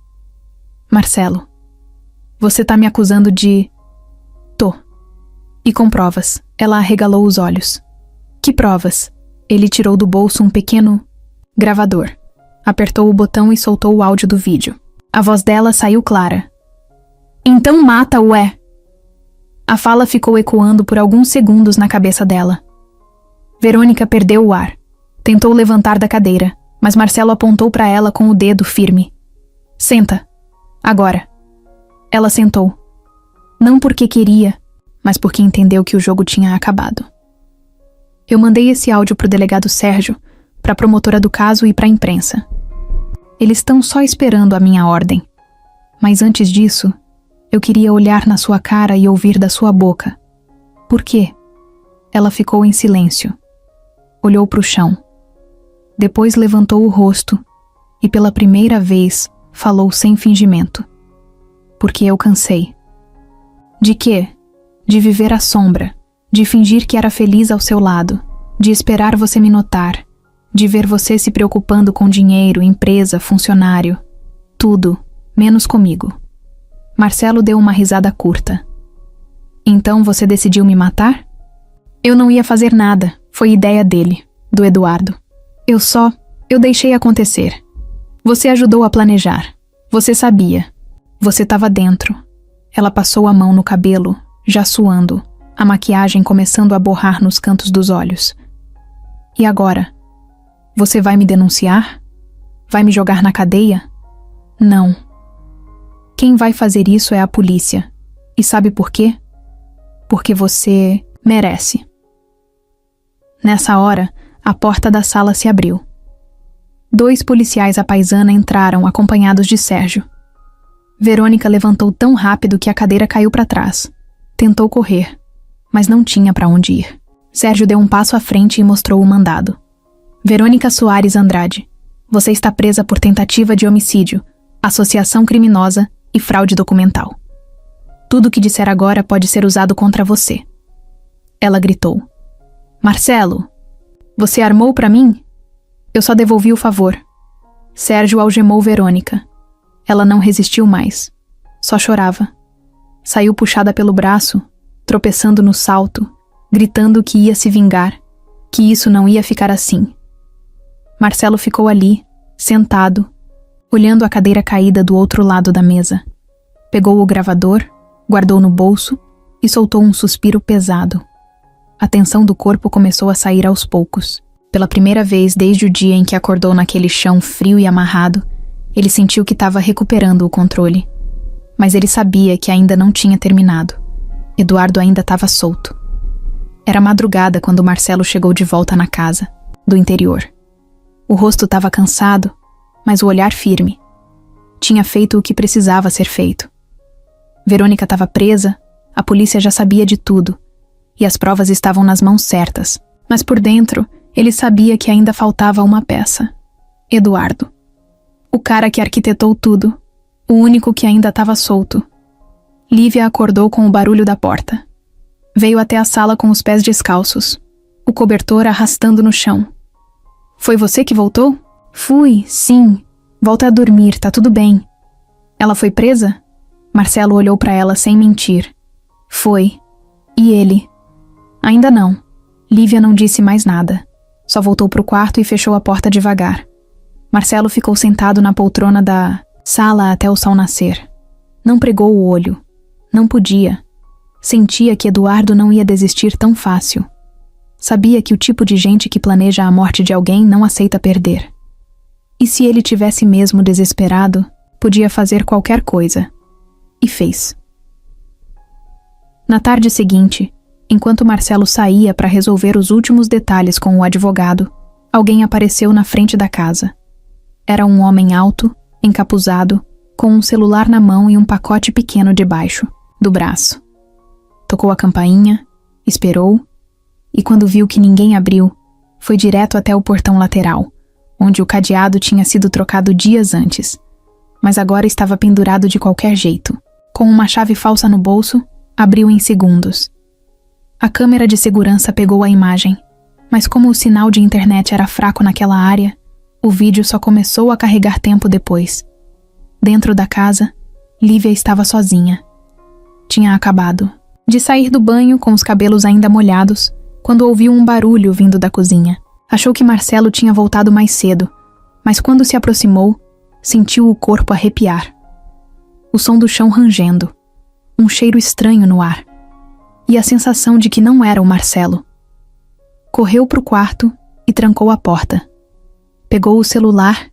Marcelo, você tá me acusando de... Tô. E com provas. Ela arregalou os olhos. Que provas? Ele tirou do bolso um pequeno gravador. Apertou o botão e soltou o áudio do vídeo. A voz dela saiu clara. Então mata-o, é. A fala ficou ecoando por alguns segundos na cabeça dela. Verônica perdeu o ar. Tentou levantar da cadeira, mas Marcelo apontou para ela com o dedo firme. Senta. Agora. Ela sentou. Não porque queria, mas porque entendeu que o jogo tinha acabado. Eu mandei esse áudio pro delegado Sérgio, pra promotora do caso e pra imprensa. Eles estão só esperando a minha ordem. Mas antes disso, eu queria olhar na sua cara e ouvir da sua boca. Por quê? Ela ficou em silêncio. Olhou pro chão. Depois levantou o rosto e pela primeira vez falou sem fingimento. Porque eu cansei. De quê? De viver à sombra, de fingir que era feliz ao seu lado, de esperar você me notar, de ver você se preocupando com dinheiro, empresa, funcionário. Tudo, menos comigo. Marcelo deu uma risada curta. Então você decidiu me matar? Eu não ia fazer nada, foi ideia dele, do Eduardo. Eu deixei acontecer. Você ajudou a planejar. Você sabia. Você estava dentro. Ela passou a mão no cabelo, já suando, a maquiagem começando a borrar nos cantos dos olhos. E agora? Você vai me denunciar? Vai me jogar na cadeia? Não. Quem vai fazer isso é a polícia. E sabe por quê? Porque você merece. Nessa hora, a porta da sala se abriu. 2 policiais à paisana entraram acompanhados de Sérgio. Verônica levantou tão rápido que a cadeira caiu para trás. Tentou correr, mas não tinha para onde ir. Sérgio deu um passo à frente e mostrou o mandado. Verônica Soares Andrade, você está presa por tentativa de homicídio, associação criminosa e fraude documental. Tudo o que disser agora pode ser usado contra você. Ela gritou. Marcelo, você armou para mim? Eu só devolvi o favor. Sérgio algemou Verônica. Ela não resistiu mais. Só chorava. Saiu puxada pelo braço, tropeçando no salto, gritando que ia se vingar, que isso não ia ficar assim. Marcelo ficou ali, sentado, olhando a cadeira caída do outro lado da mesa. Pegou o gravador, guardou no bolso e soltou um suspiro pesado. A tensão do corpo começou a sair aos poucos. Pela primeira vez desde o dia em que acordou naquele chão frio e amarrado, ele sentiu que estava recuperando o controle. Mas ele sabia que ainda não tinha terminado. Eduardo ainda estava solto. Era madrugada quando Marcelo chegou de volta na casa, do interior. O rosto estava cansado, mas o olhar firme. Tinha feito o que precisava ser feito. Verônica estava presa, a polícia já sabia de tudo, e as provas estavam nas mãos certas. Mas por dentro, ele sabia que ainda faltava uma peça. Eduardo. O cara que arquitetou tudo. O único que ainda estava solto. Lívia acordou com o barulho da porta. Veio até a sala com os pés descalços, o cobertor arrastando no chão. Foi você que voltou? Fui, sim. Volta a dormir, tá tudo bem. Ela foi presa? Marcelo olhou para ela sem mentir. Foi. E ele? Ainda não. Lívia não disse mais nada. Só voltou pro quarto e fechou a porta devagar. Marcelo ficou sentado na poltrona da sala até o sol nascer. Não pregou o olho. Não podia. Sentia que Eduardo não ia desistir tão fácil. Sabia que o tipo de gente que planeja a morte de alguém não aceita perder. E se ele tivesse mesmo desesperado, podia fazer qualquer coisa. E fez. Na tarde seguinte, enquanto Marcelo saía para resolver os últimos detalhes com o advogado, alguém apareceu na frente da casa. Era um homem alto, encapuzado, com um celular na mão e um pacote pequeno debaixo do braço. Tocou a campainha, esperou, e quando viu que ninguém abriu, foi direto até o portão lateral, onde o cadeado tinha sido trocado dias antes, mas agora estava pendurado de qualquer jeito. Com uma chave falsa no bolso, abriu em segundos. A câmera de segurança pegou a imagem, mas como o sinal de internet era fraco naquela área, o vídeo só começou a carregar tempo depois. Dentro da casa, Lívia estava sozinha. Tinha acabado de sair do banho com os cabelos ainda molhados, quando ouviu um barulho vindo da cozinha. Achou que Marcelo tinha voltado mais cedo, mas quando se aproximou, sentiu o corpo arrepiar. O som do chão rangendo, um cheiro estranho no ar, e a sensação de que não era o Marcelo. Correu para o quarto e trancou a porta. Pegou o celular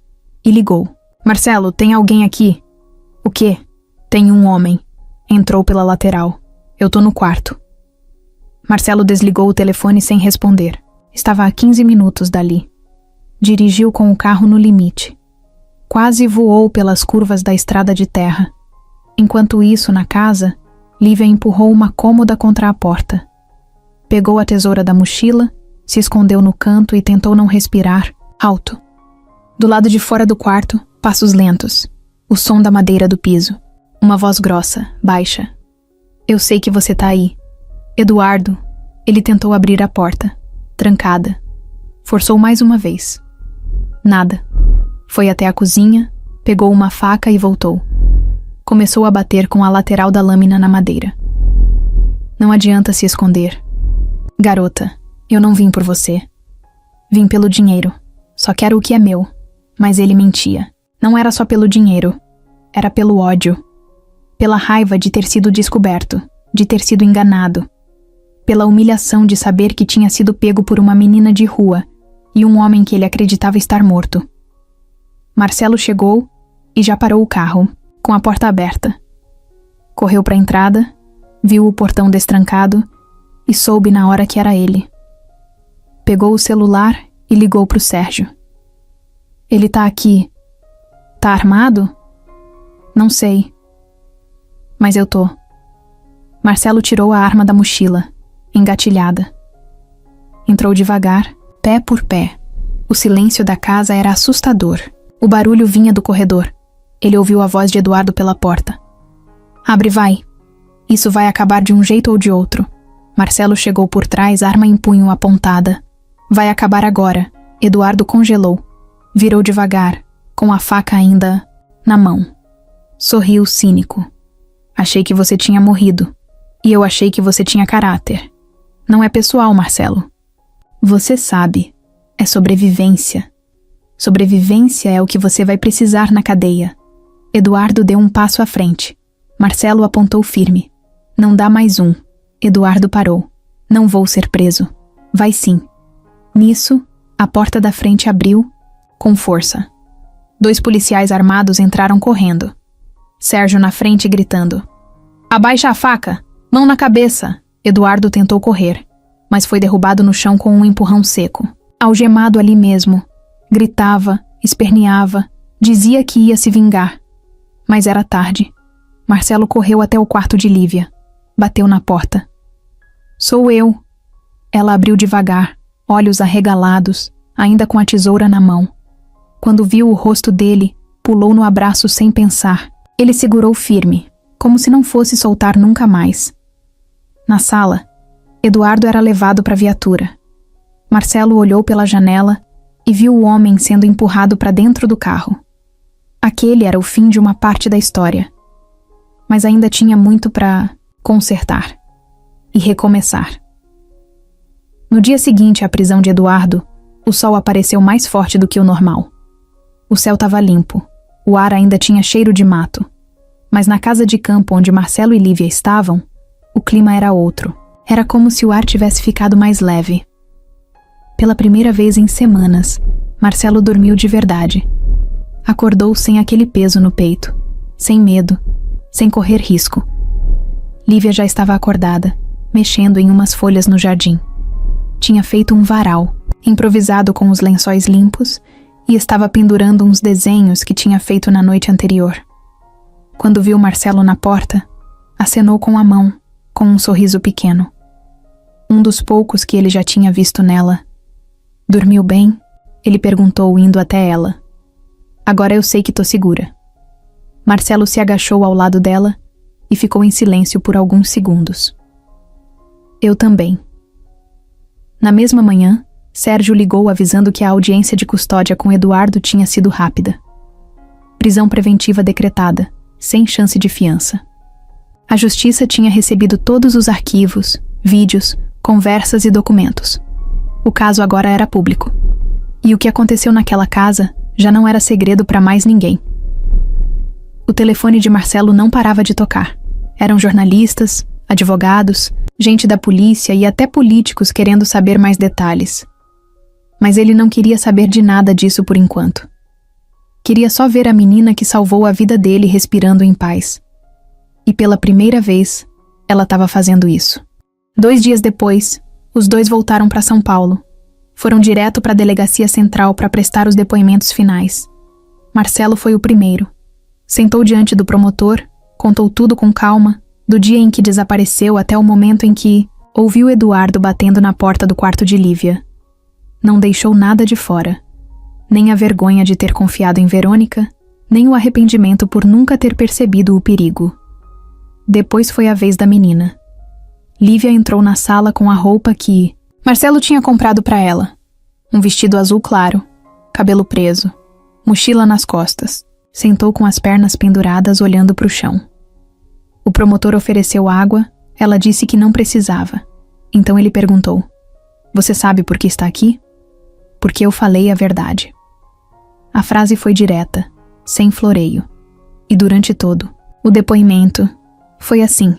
e ligou. Marcelo, tem alguém aqui? O quê? Tem um homem. Entrou pela lateral. Eu tô no quarto. Marcelo desligou o telefone sem responder. Estava a 15 minutos dali. Dirigiu com o carro no limite. Quase voou pelas curvas da estrada de terra. Enquanto isso, na casa, Lívia empurrou uma cômoda contra a porta. Pegou a tesoura da mochila, se escondeu no canto e tentou não respirar alto. Do lado de fora do quarto, passos lentos. O som da madeira do piso. Uma voz grossa, baixa. Eu sei que você tá aí. Eduardo. Ele tentou abrir a porta. Trancada. Forçou mais uma vez. Nada. Foi até a cozinha, pegou uma faca e voltou. Começou a bater com a lateral da lâmina na madeira. Não adianta se esconder. Garota, eu não vim por você. Vim pelo dinheiro. Só quero o que é meu. Mas ele mentia. Não era só pelo dinheiro. Era pelo ódio. Pela raiva de ter sido descoberto, de ter sido enganado. Pela humilhação de saber que tinha sido pego por uma menina de rua e um homem que ele acreditava estar morto. Marcelo chegou e já parou o carro, com a porta aberta. Correu para a entrada, viu o portão destrancado e soube na hora que era ele. Pegou o celular e ligou para o Sérgio. Ele tá aqui. Tá armado? Não sei. Mas eu tô. Marcelo tirou a arma da mochila, engatilhada. Entrou devagar, pé por pé. O silêncio da casa era assustador. O barulho vinha do corredor. Ele ouviu a voz de Eduardo pela porta. Abre, vai. Isso vai acabar de um jeito ou de outro. Marcelo chegou por trás, arma em punho apontada. Vai acabar agora. Eduardo congelou. Virou devagar, com a faca ainda na mão. Sorriu cínico. Achei que você tinha morrido. E eu achei que você tinha caráter. Não é pessoal, Marcelo. Você sabe. É sobrevivência. Sobrevivência é o que você vai precisar na cadeia. Eduardo deu um passo à frente. Marcelo apontou firme. Não dá mais um. Eduardo parou. Não vou ser preso. Vai sim. Nisso, a porta da frente abriu, com força. 2 policiais armados entraram correndo. Sérgio na frente gritando. Abaixa a faca! Mão na cabeça! Eduardo tentou correr, mas foi derrubado no chão com um empurrão seco. Algemado ali mesmo. Gritava, esperneava, dizia que ia se vingar. Mas era tarde. Marcelo correu até o quarto de Lívia. Bateu na porta. Sou eu. Ela abriu devagar, olhos arregalados, ainda com a tesoura na mão. Quando viu o rosto dele, pulou no abraço sem pensar. Ele segurou firme, como se não fosse soltar nunca mais. Na sala, Eduardo era levado para a viatura. Marcelo olhou pela janela e viu o homem sendo empurrado para dentro do carro. Aquele era o fim de uma parte da história. Mas ainda tinha muito para consertar e recomeçar. No dia seguinte à prisão de Eduardo, o sol apareceu mais forte do que o normal. O céu estava limpo, o ar ainda tinha cheiro de mato. Mas na casa de campo onde Marcelo e Lívia estavam, o clima era outro. Era como se o ar tivesse ficado mais leve. Pela primeira vez em semanas, Marcelo dormiu de verdade. Acordou sem aquele peso no peito, sem medo, sem correr risco. Lívia já estava acordada, mexendo em umas folhas no jardim. Tinha feito um varal, improvisado com os lençóis limpos, e estava pendurando uns desenhos que tinha feito na noite anterior. Quando viu Marcelo na porta, acenou com a mão, com um sorriso pequeno. Um dos poucos que ele já tinha visto nela. "Dormiu bem?" ele perguntou, indo até ela. "Agora eu sei que tô segura." Marcelo se agachou ao lado dela e ficou em silêncio por alguns segundos. "Eu também." Na mesma manhã, Sérgio ligou avisando que a audiência de custódia com Eduardo tinha sido rápida. Prisão preventiva decretada, sem chance de fiança. A justiça tinha recebido todos os arquivos, vídeos, conversas e documentos. O caso agora era público. E o que aconteceu naquela casa já não era segredo para mais ninguém. O telefone de Marcelo não parava de tocar. Eram jornalistas, advogados, gente da polícia e até políticos querendo saber mais detalhes. Mas ele não queria saber de nada disso por enquanto. Queria só ver a menina que salvou a vida dele respirando em paz. E pela primeira vez, ela estava fazendo isso. 2 dias depois, os dois voltaram para São Paulo. Foram direto para a delegacia central para prestar os depoimentos finais. Marcelo foi o primeiro. Sentou diante do promotor, contou tudo com calma, do dia em que desapareceu até o momento em que ouviu Eduardo batendo na porta do quarto de Lívia. Não deixou nada de fora. Nem a vergonha de ter confiado em Verônica, nem o arrependimento por nunca ter percebido o perigo. Depois foi a vez da menina. Lívia entrou na sala com a roupa que Marcelo tinha comprado para ela. Um vestido azul claro, cabelo preso, mochila nas costas. Sentou com as pernas penduradas olhando para o chão. O promotor ofereceu água, ela disse que não precisava. Então ele perguntou: "Você sabe por que está aqui?" "Porque eu falei a verdade." A frase foi direta, sem floreio. E durante todo o depoimento, foi assim.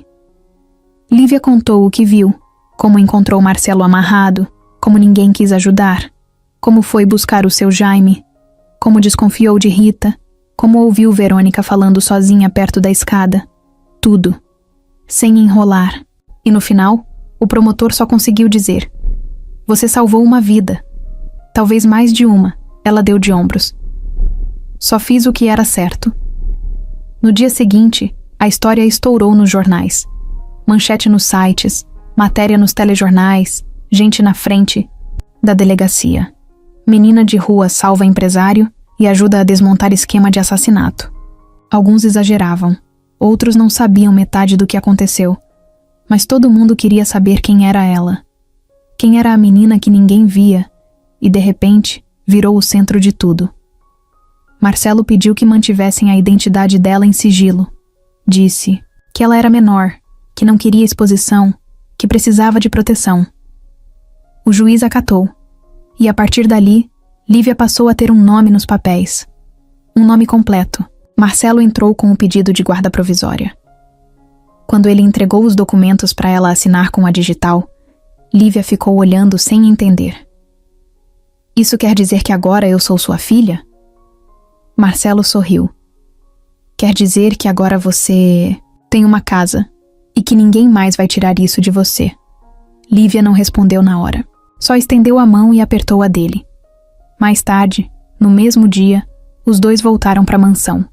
Lívia contou o que viu, como encontrou Marcelo amarrado, como ninguém quis ajudar, como foi buscar o seu Jaime, como desconfiou de Rita, como ouviu Verônica falando sozinha perto da escada. Tudo. Sem enrolar. E no final, o promotor só conseguiu dizer: "Você salvou uma vida. Talvez mais de uma." Ela deu de ombros. "Só fiz o que era certo." No dia seguinte, a história estourou nos jornais. Manchete nos sites, matéria nos telejornais, gente na frente da delegacia. Menina de rua salva empresário e ajuda a desmontar esquema de assassinato. Alguns exageravam, outros não sabiam metade do que aconteceu, mas todo mundo queria saber quem era ela. Quem era a menina que ninguém via e, de repente, virou o centro de tudo. Marcelo pediu que mantivessem a identidade dela em sigilo. Disse que ela era menor, que não queria exposição, que precisava de proteção. O juiz acatou, e a partir dali, Lívia passou a ter um nome nos papéis. Um nome completo. Marcelo entrou com o pedido de guarda provisória. Quando ele entregou os documentos para ela assinar com a digital, Lívia ficou olhando sem entender. "Isso quer dizer que agora eu sou sua filha?" Marcelo sorriu. "Quer dizer que agora você tem uma casa e que ninguém mais vai tirar isso de você." Lívia não respondeu na hora. Só estendeu a mão e apertou a dele. Mais tarde, no mesmo dia, os dois voltaram para a mansão.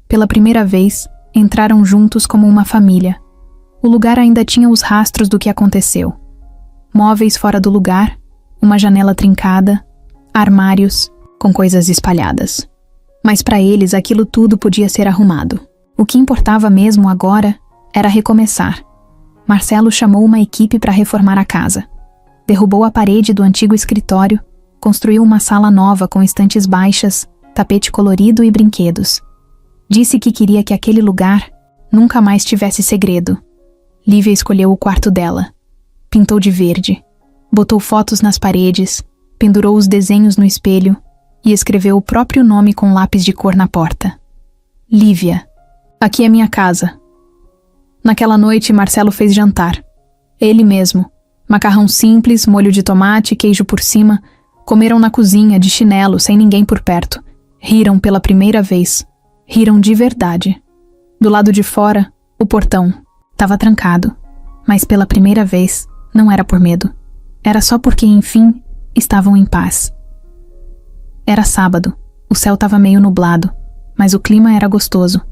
Pela primeira vez, entraram juntos como uma família. O lugar ainda tinha os rastros do que aconteceu. Móveis fora do lugar, uma janela trincada, armários com coisas espalhadas. Mas para eles aquilo tudo podia ser arrumado. O que importava mesmo agora era recomeçar. Marcelo chamou uma equipe para reformar a casa. Derrubou a parede do antigo escritório, construiu uma sala nova com estantes baixas, tapete colorido e brinquedos. Disse que queria que aquele lugar nunca mais tivesse segredo. Lívia escolheu o quarto dela. Pintou de verde. Botou fotos nas paredes, pendurou os desenhos no espelho e escreveu o próprio nome com lápis de cor na porta. Lívia. Aqui é minha casa. Naquela noite, Marcelo fez jantar. Ele mesmo. Macarrão simples, molho de tomate, queijo por cima. Comeram na cozinha, de chinelo, sem ninguém por perto. Riram pela primeira vez. Riram de verdade. Do lado de fora, o portão. Estava trancado. Mas pela primeira vez, não era por medo. Era só porque, enfim, estavam em paz. Era sábado. O céu estava meio nublado, mas o clima era gostoso.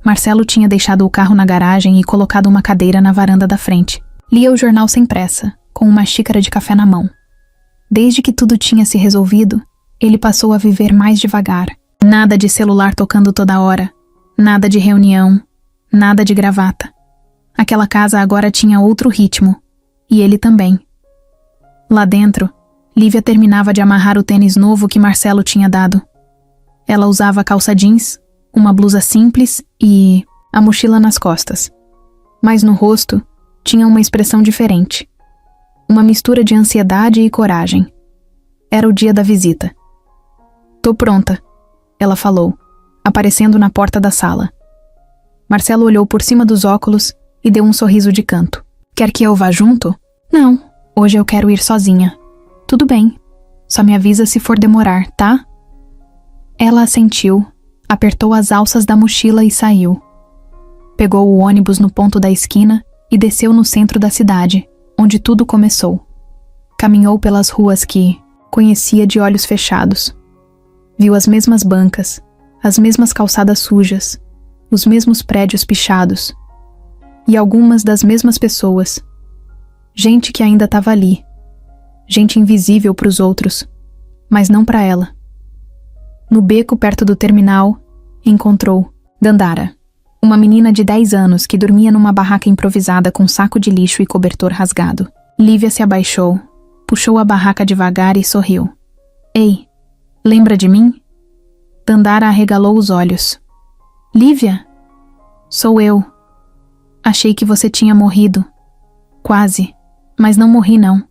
Marcelo tinha deixado o carro na garagem e colocado uma cadeira na varanda da frente. Lia o jornal sem pressa, com uma xícara de café na mão. Desde que tudo tinha se resolvido, ele passou a viver mais devagar. Nada de celular tocando toda hora. Nada de reunião. Nada de gravata. Aquela casa agora tinha outro ritmo. E ele também. Lá dentro, Lívia terminava de amarrar o tênis novo que Marcelo tinha dado. Ela usava calça jeans, uma blusa simples e a mochila nas costas. Mas no rosto, tinha uma expressão diferente. Uma mistura de ansiedade e coragem. Era o dia da visita. "Tô pronta", ela falou, aparecendo na porta da sala. Marcelo olhou por cima dos óculos e deu um sorriso de canto. "Quer que eu vá junto?" "Não, hoje eu quero ir sozinha." "Tudo bem, só me avisa se for demorar, tá?" Ela assentiu, apertou as alças da mochila e saiu. Pegou o ônibus no ponto da esquina e desceu no centro da cidade, onde tudo começou. Caminhou pelas ruas que conhecia de olhos fechados. Viu as mesmas bancas, as mesmas calçadas sujas, os mesmos prédios pichados. E algumas das mesmas pessoas. Gente que ainda estava ali. Gente invisível para os outros, mas não para ela. No beco perto do terminal, encontrou Dandara, uma menina de 10 anos que dormia numa barraca improvisada com saco de lixo e cobertor rasgado. Lívia se abaixou, puxou a barraca devagar e sorriu. "Ei, lembra de mim?" Dandara arregalou os olhos. "Lívia? Sou eu. Achei que você tinha morrido. Quase, mas não morri não."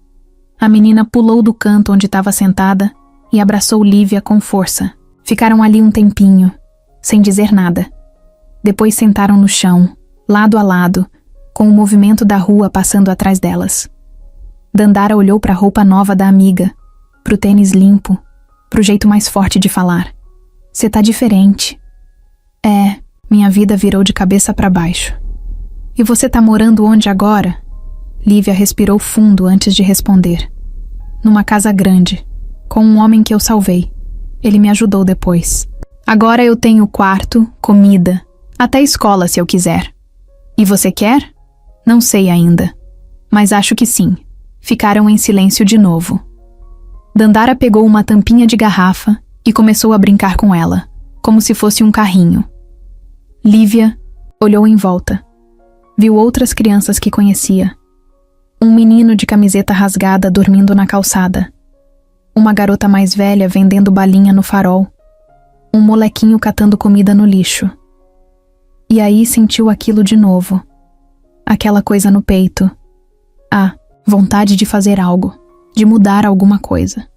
A menina pulou do canto onde estava sentada e abraçou Lívia com força. Ficaram ali um tempinho, sem dizer nada. Depois sentaram no chão, lado a lado, com o movimento da rua passando atrás delas. Dandara olhou para a roupa nova da amiga, pro tênis limpo, pro jeito mais forte de falar. "Cê tá diferente." "É, minha vida virou de cabeça para baixo." "E você tá morando onde agora?" Lívia respirou fundo antes de responder. "Numa casa grande, com um homem que eu salvei. Ele me ajudou depois. Agora eu tenho quarto, comida, até escola se eu quiser." "E você quer?" "Não sei ainda, mas acho que sim." Ficaram em silêncio de novo. Dandara pegou uma tampinha de garrafa e começou a brincar com ela, como se fosse um carrinho. Lívia olhou em volta. Viu outras crianças que conhecia. Um menino de camiseta rasgada dormindo na calçada. Uma garota mais velha vendendo balinha no farol. Um molequinho catando comida no lixo. E aí sentiu aquilo de novo. Aquela coisa no peito. A vontade de fazer algo, de mudar alguma coisa.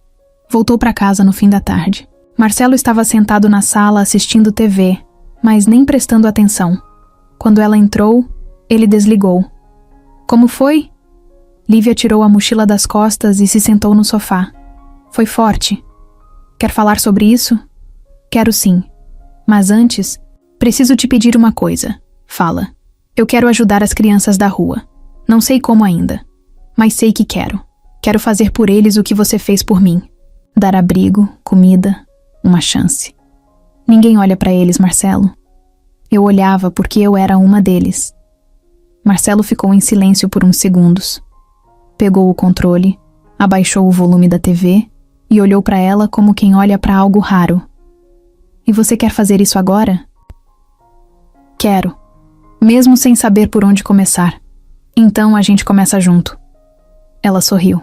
Voltou para casa no fim da tarde. Marcelo estava sentado na sala assistindo TV, mas nem prestando atenção. Quando ela entrou, ele desligou. "Como foi?" Lívia tirou a mochila das costas e se sentou no sofá. "Foi forte. Quer falar sobre isso?" "Quero sim. Mas antes, preciso te pedir uma coisa." "Fala." "Eu quero ajudar as crianças da rua. Não sei como ainda, mas sei que quero. Quero fazer por eles o que você fez por mim. Dar abrigo, comida, uma chance." "Ninguém olha para eles, Marcelo." "Eu olhava porque eu era uma deles." Marcelo ficou em silêncio por uns segundos. Pegou o controle, abaixou o volume da TV e olhou para ela como quem olha para algo raro. "E você quer fazer isso agora?" "Quero, mesmo sem saber por onde começar. Então a gente começa junto." Ela sorriu.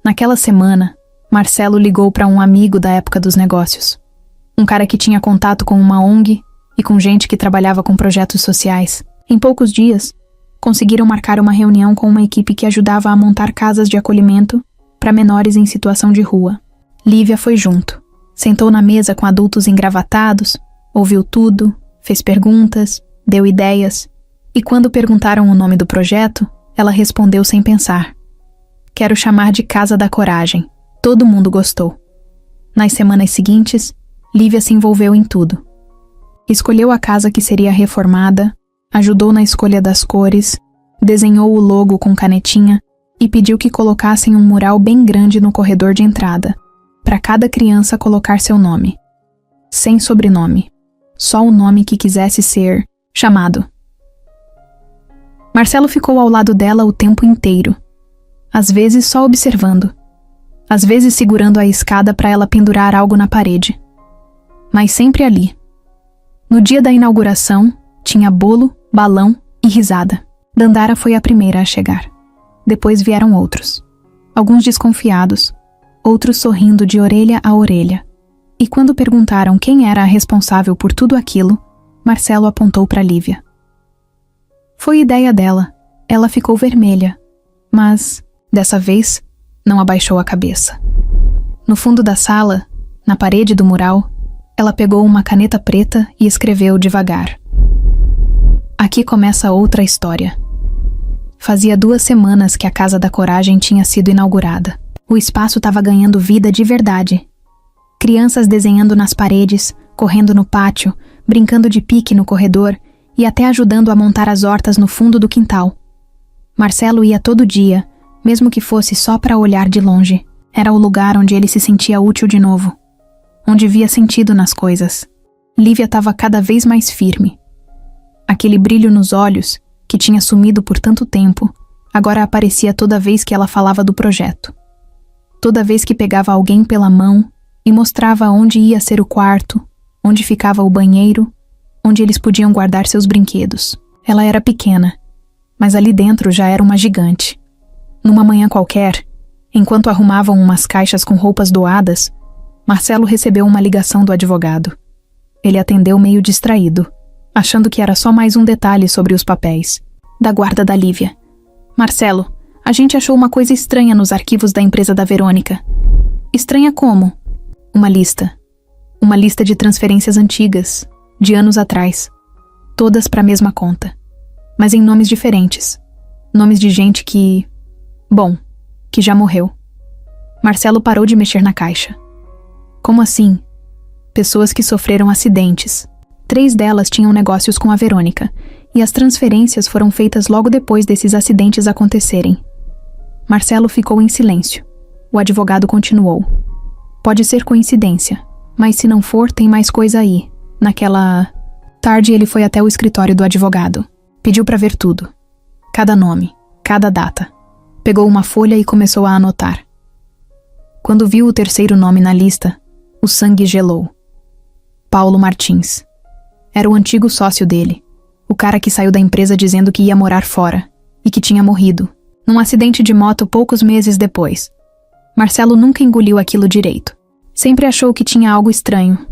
Naquela semana, Marcelo ligou para um amigo da época dos negócios. Um cara que tinha contato com uma ONG e com gente que trabalhava com projetos sociais. Em poucos dias, conseguiram marcar uma reunião com uma equipe que ajudava a montar casas de acolhimento para menores em situação de rua. Lívia foi junto. Sentou na mesa com adultos engravatados, ouviu tudo, Fez perguntas, deu ideias, e quando perguntaram o nome do projeto, ela respondeu sem pensar. Quero chamar de Casa da Coragem. Todo mundo gostou. Nas semanas seguintes, Lívia se envolveu em tudo. Escolheu a casa que seria reformada, ajudou na escolha das cores, desenhou o logo com canetinha e pediu que colocassem um mural bem grande no corredor de entrada, para cada criança colocar seu nome. Sem sobrenome. Só o nome que quisesse ser chamado. Marcelo ficou ao lado dela o tempo inteiro. Às vezes só observando. Às vezes segurando a escada para ela pendurar algo na parede. Mas sempre ali. No dia da inauguração, tinha bolo, balão e risada. Dandara foi a primeira a chegar. Depois vieram outros. Alguns desconfiados, outros sorrindo de orelha a orelha. E quando perguntaram quem era a responsável por tudo aquilo, Marcelo apontou para Lívia. Foi ideia dela. Ela ficou vermelha, mas, dessa vez, não abaixou a cabeça. No fundo da sala, na parede do mural, ela pegou uma caneta preta e escreveu devagar. Aqui começa outra história. Fazia 2 semanas que a Casa da Coragem tinha sido inaugurada. O espaço estava ganhando vida de verdade. Crianças desenhando nas paredes, correndo no pátio, brincando de pique no corredor e até ajudando a montar as hortas no fundo do quintal. Marcelo ia todo dia, mesmo que fosse só para olhar de longe. Era o lugar onde ele se sentia útil de novo, onde via sentido nas coisas. Lívia estava cada vez mais firme. Aquele brilho nos olhos, que tinha sumido por tanto tempo, agora aparecia toda vez que ela falava do projeto. Toda vez que pegava alguém pela mão e mostrava onde ia ser o quarto, onde ficava o banheiro, onde eles podiam guardar seus brinquedos. Ela era pequena, mas ali dentro já era uma gigante. Numa manhã qualquer, enquanto arrumavam umas caixas com roupas doadas, Marcelo recebeu uma ligação do advogado. Ele atendeu meio distraído, achando que era só mais um detalhe sobre os papéis. Da guarda da Lívia. Marcelo, a gente achou uma coisa estranha nos arquivos da empresa da Verônica. Estranha como? Uma lista. Uma lista de transferências antigas, de anos atrás. Todas para a mesma conta. Mas em nomes diferentes. Nomes de gente que... Bom, que já morreu. Marcelo parou de mexer na caixa. Como assim? Pessoas que sofreram acidentes. 3 delas tinham negócios com a Verônica, e as transferências foram feitas logo depois desses acidentes acontecerem. Marcelo ficou em silêncio. O advogado continuou. Pode ser coincidência, mas se não for, tem mais coisa aí. Naquela tarde ele foi até o escritório do advogado. Pediu para ver tudo. Cada nome, cada data. Pegou uma folha e começou a anotar. Quando viu o 3º nome na lista, o sangue gelou. Paulo Martins. Era o antigo sócio dele. O cara que saiu da empresa dizendo que ia morar fora e que tinha morrido, num acidente de moto poucos meses depois. Marcelo nunca engoliu aquilo direito. Sempre achou que tinha algo estranho.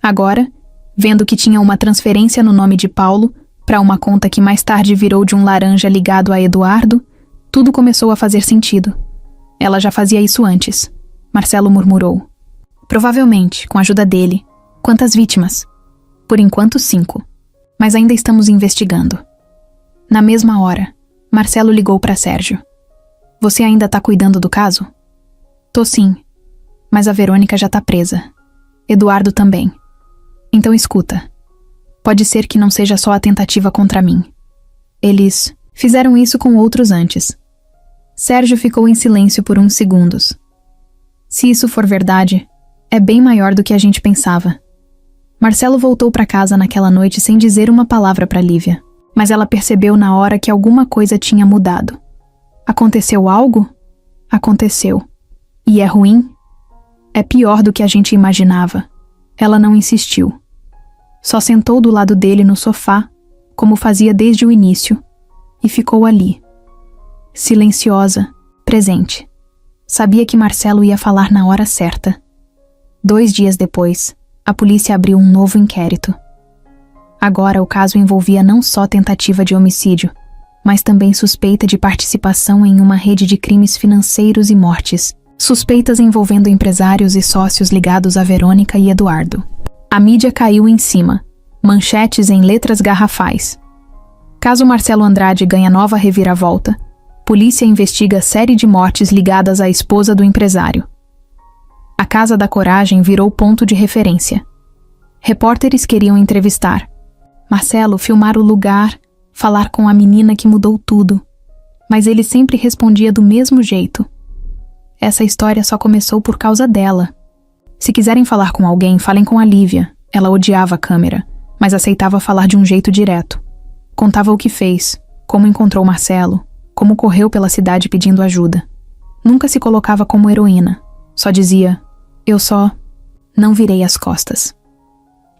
Agora, vendo que tinha uma transferência no nome de Paulo para uma conta que mais tarde virou de um laranja ligado a Eduardo, tudo começou a fazer sentido. Ela já fazia isso antes. Marcelo murmurou. Provavelmente, com a ajuda dele. Quantas vítimas? Por enquanto 5. Mas ainda estamos investigando. Na mesma hora, Marcelo ligou para Sérgio. Você ainda tá cuidando do caso? Tô sim. Mas a Verônica já tá presa. Eduardo também. Então escuta. Pode ser que não seja só a tentativa contra mim. Eles fizeram isso com outros antes. Sérgio ficou em silêncio por uns segundos. Se isso for verdade, é bem maior do que a gente pensava. Marcelo voltou para casa naquela noite sem dizer uma palavra para Lívia, mas ela percebeu na hora que alguma coisa tinha mudado. Aconteceu algo? Aconteceu. E é ruim? É pior do que a gente imaginava. Ela não insistiu. Só sentou do lado dele no sofá, como fazia desde o início, e ficou ali. Silenciosa, presente. Sabia que Marcelo ia falar na hora certa. 2 dias depois, a polícia abriu um novo inquérito. Agora o caso envolvia não só tentativa de homicídio, mas também suspeita de participação em uma rede de crimes financeiros e mortes. Suspeitas envolvendo empresários e sócios ligados a Verônica e Eduardo. A mídia caiu em cima. manchetes em letras garrafais. Caso Marcelo Andrade ganha nova reviravolta, polícia investiga série de mortes ligadas à esposa do empresário. A Casa da Coragem virou ponto de referência. Repórteres queriam entrevistar Marcelo, filmar o lugar, falar com a menina que mudou tudo. Mas ele sempre respondia do mesmo jeito. Essa história só começou por causa dela. Se quiserem falar com alguém, falem com a Lívia. Ela odiava a câmera, mas aceitava falar de um jeito direto. Contava o que fez, como encontrou Marcelo, como correu pela cidade pedindo ajuda. Nunca se colocava como heroína. Só dizia, eu só não virei as costas.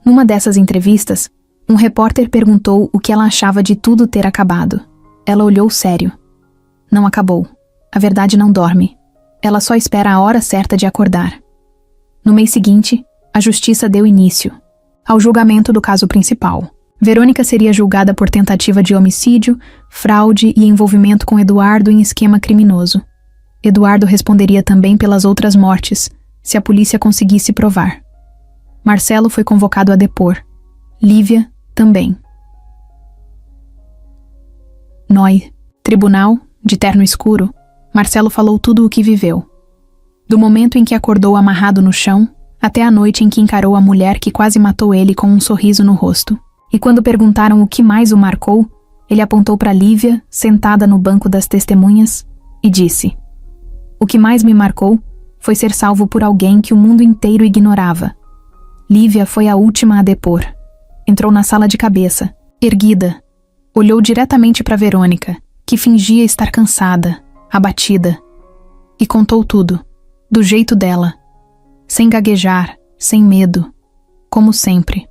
Numa dessas entrevistas, um repórter perguntou o que ela achava de tudo ter acabado. Ela olhou sério. Não acabou. A verdade não dorme. Ela só espera a hora certa de acordar. No mês seguinte, a justiça deu início ao julgamento do caso principal. Verônica seria julgada por tentativa de homicídio, fraude e envolvimento com Eduardo em esquema criminoso. Eduardo responderia também pelas outras mortes, se a polícia conseguisse provar. Marcelo foi convocado a depor. Lívia também. NOI. Tribunal, de terno escuro, Marcelo falou tudo o que viveu. Do momento em que acordou amarrado no chão, até a noite em que encarou a mulher que quase matou ele com um sorriso no rosto. E quando perguntaram o que mais o marcou, ele apontou para Lívia, sentada no banco das testemunhas, e disse: o que mais me marcou foi ser salvo por alguém que o mundo inteiro ignorava. Lívia foi a última a depor. Entrou na sala de cabeça, erguida. Olhou diretamente para Verônica, que fingia estar cansada, abatida. E contou tudo, do jeito dela. Sem gaguejar, sem medo. Como sempre.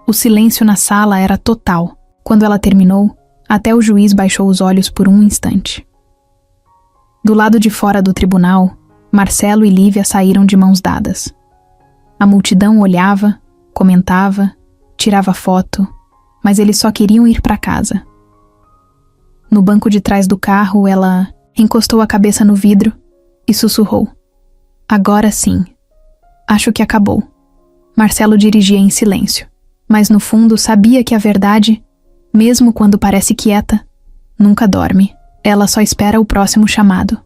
O silêncio na sala era total. Quando ela terminou, até o juiz baixou os olhos por um instante. Do lado de fora do tribunal, Marcelo e Lívia saíram de mãos dadas. A multidão olhava, comentava, tirava foto, mas eles só queriam ir para casa. No banco de trás do carro, ela encostou a cabeça no vidro e sussurrou: agora sim. Acho que acabou. Marcelo dirigia em silêncio, mas no fundo sabia que a verdade, mesmo quando parece quieta, nunca dorme. Ela só espera o próximo chamado.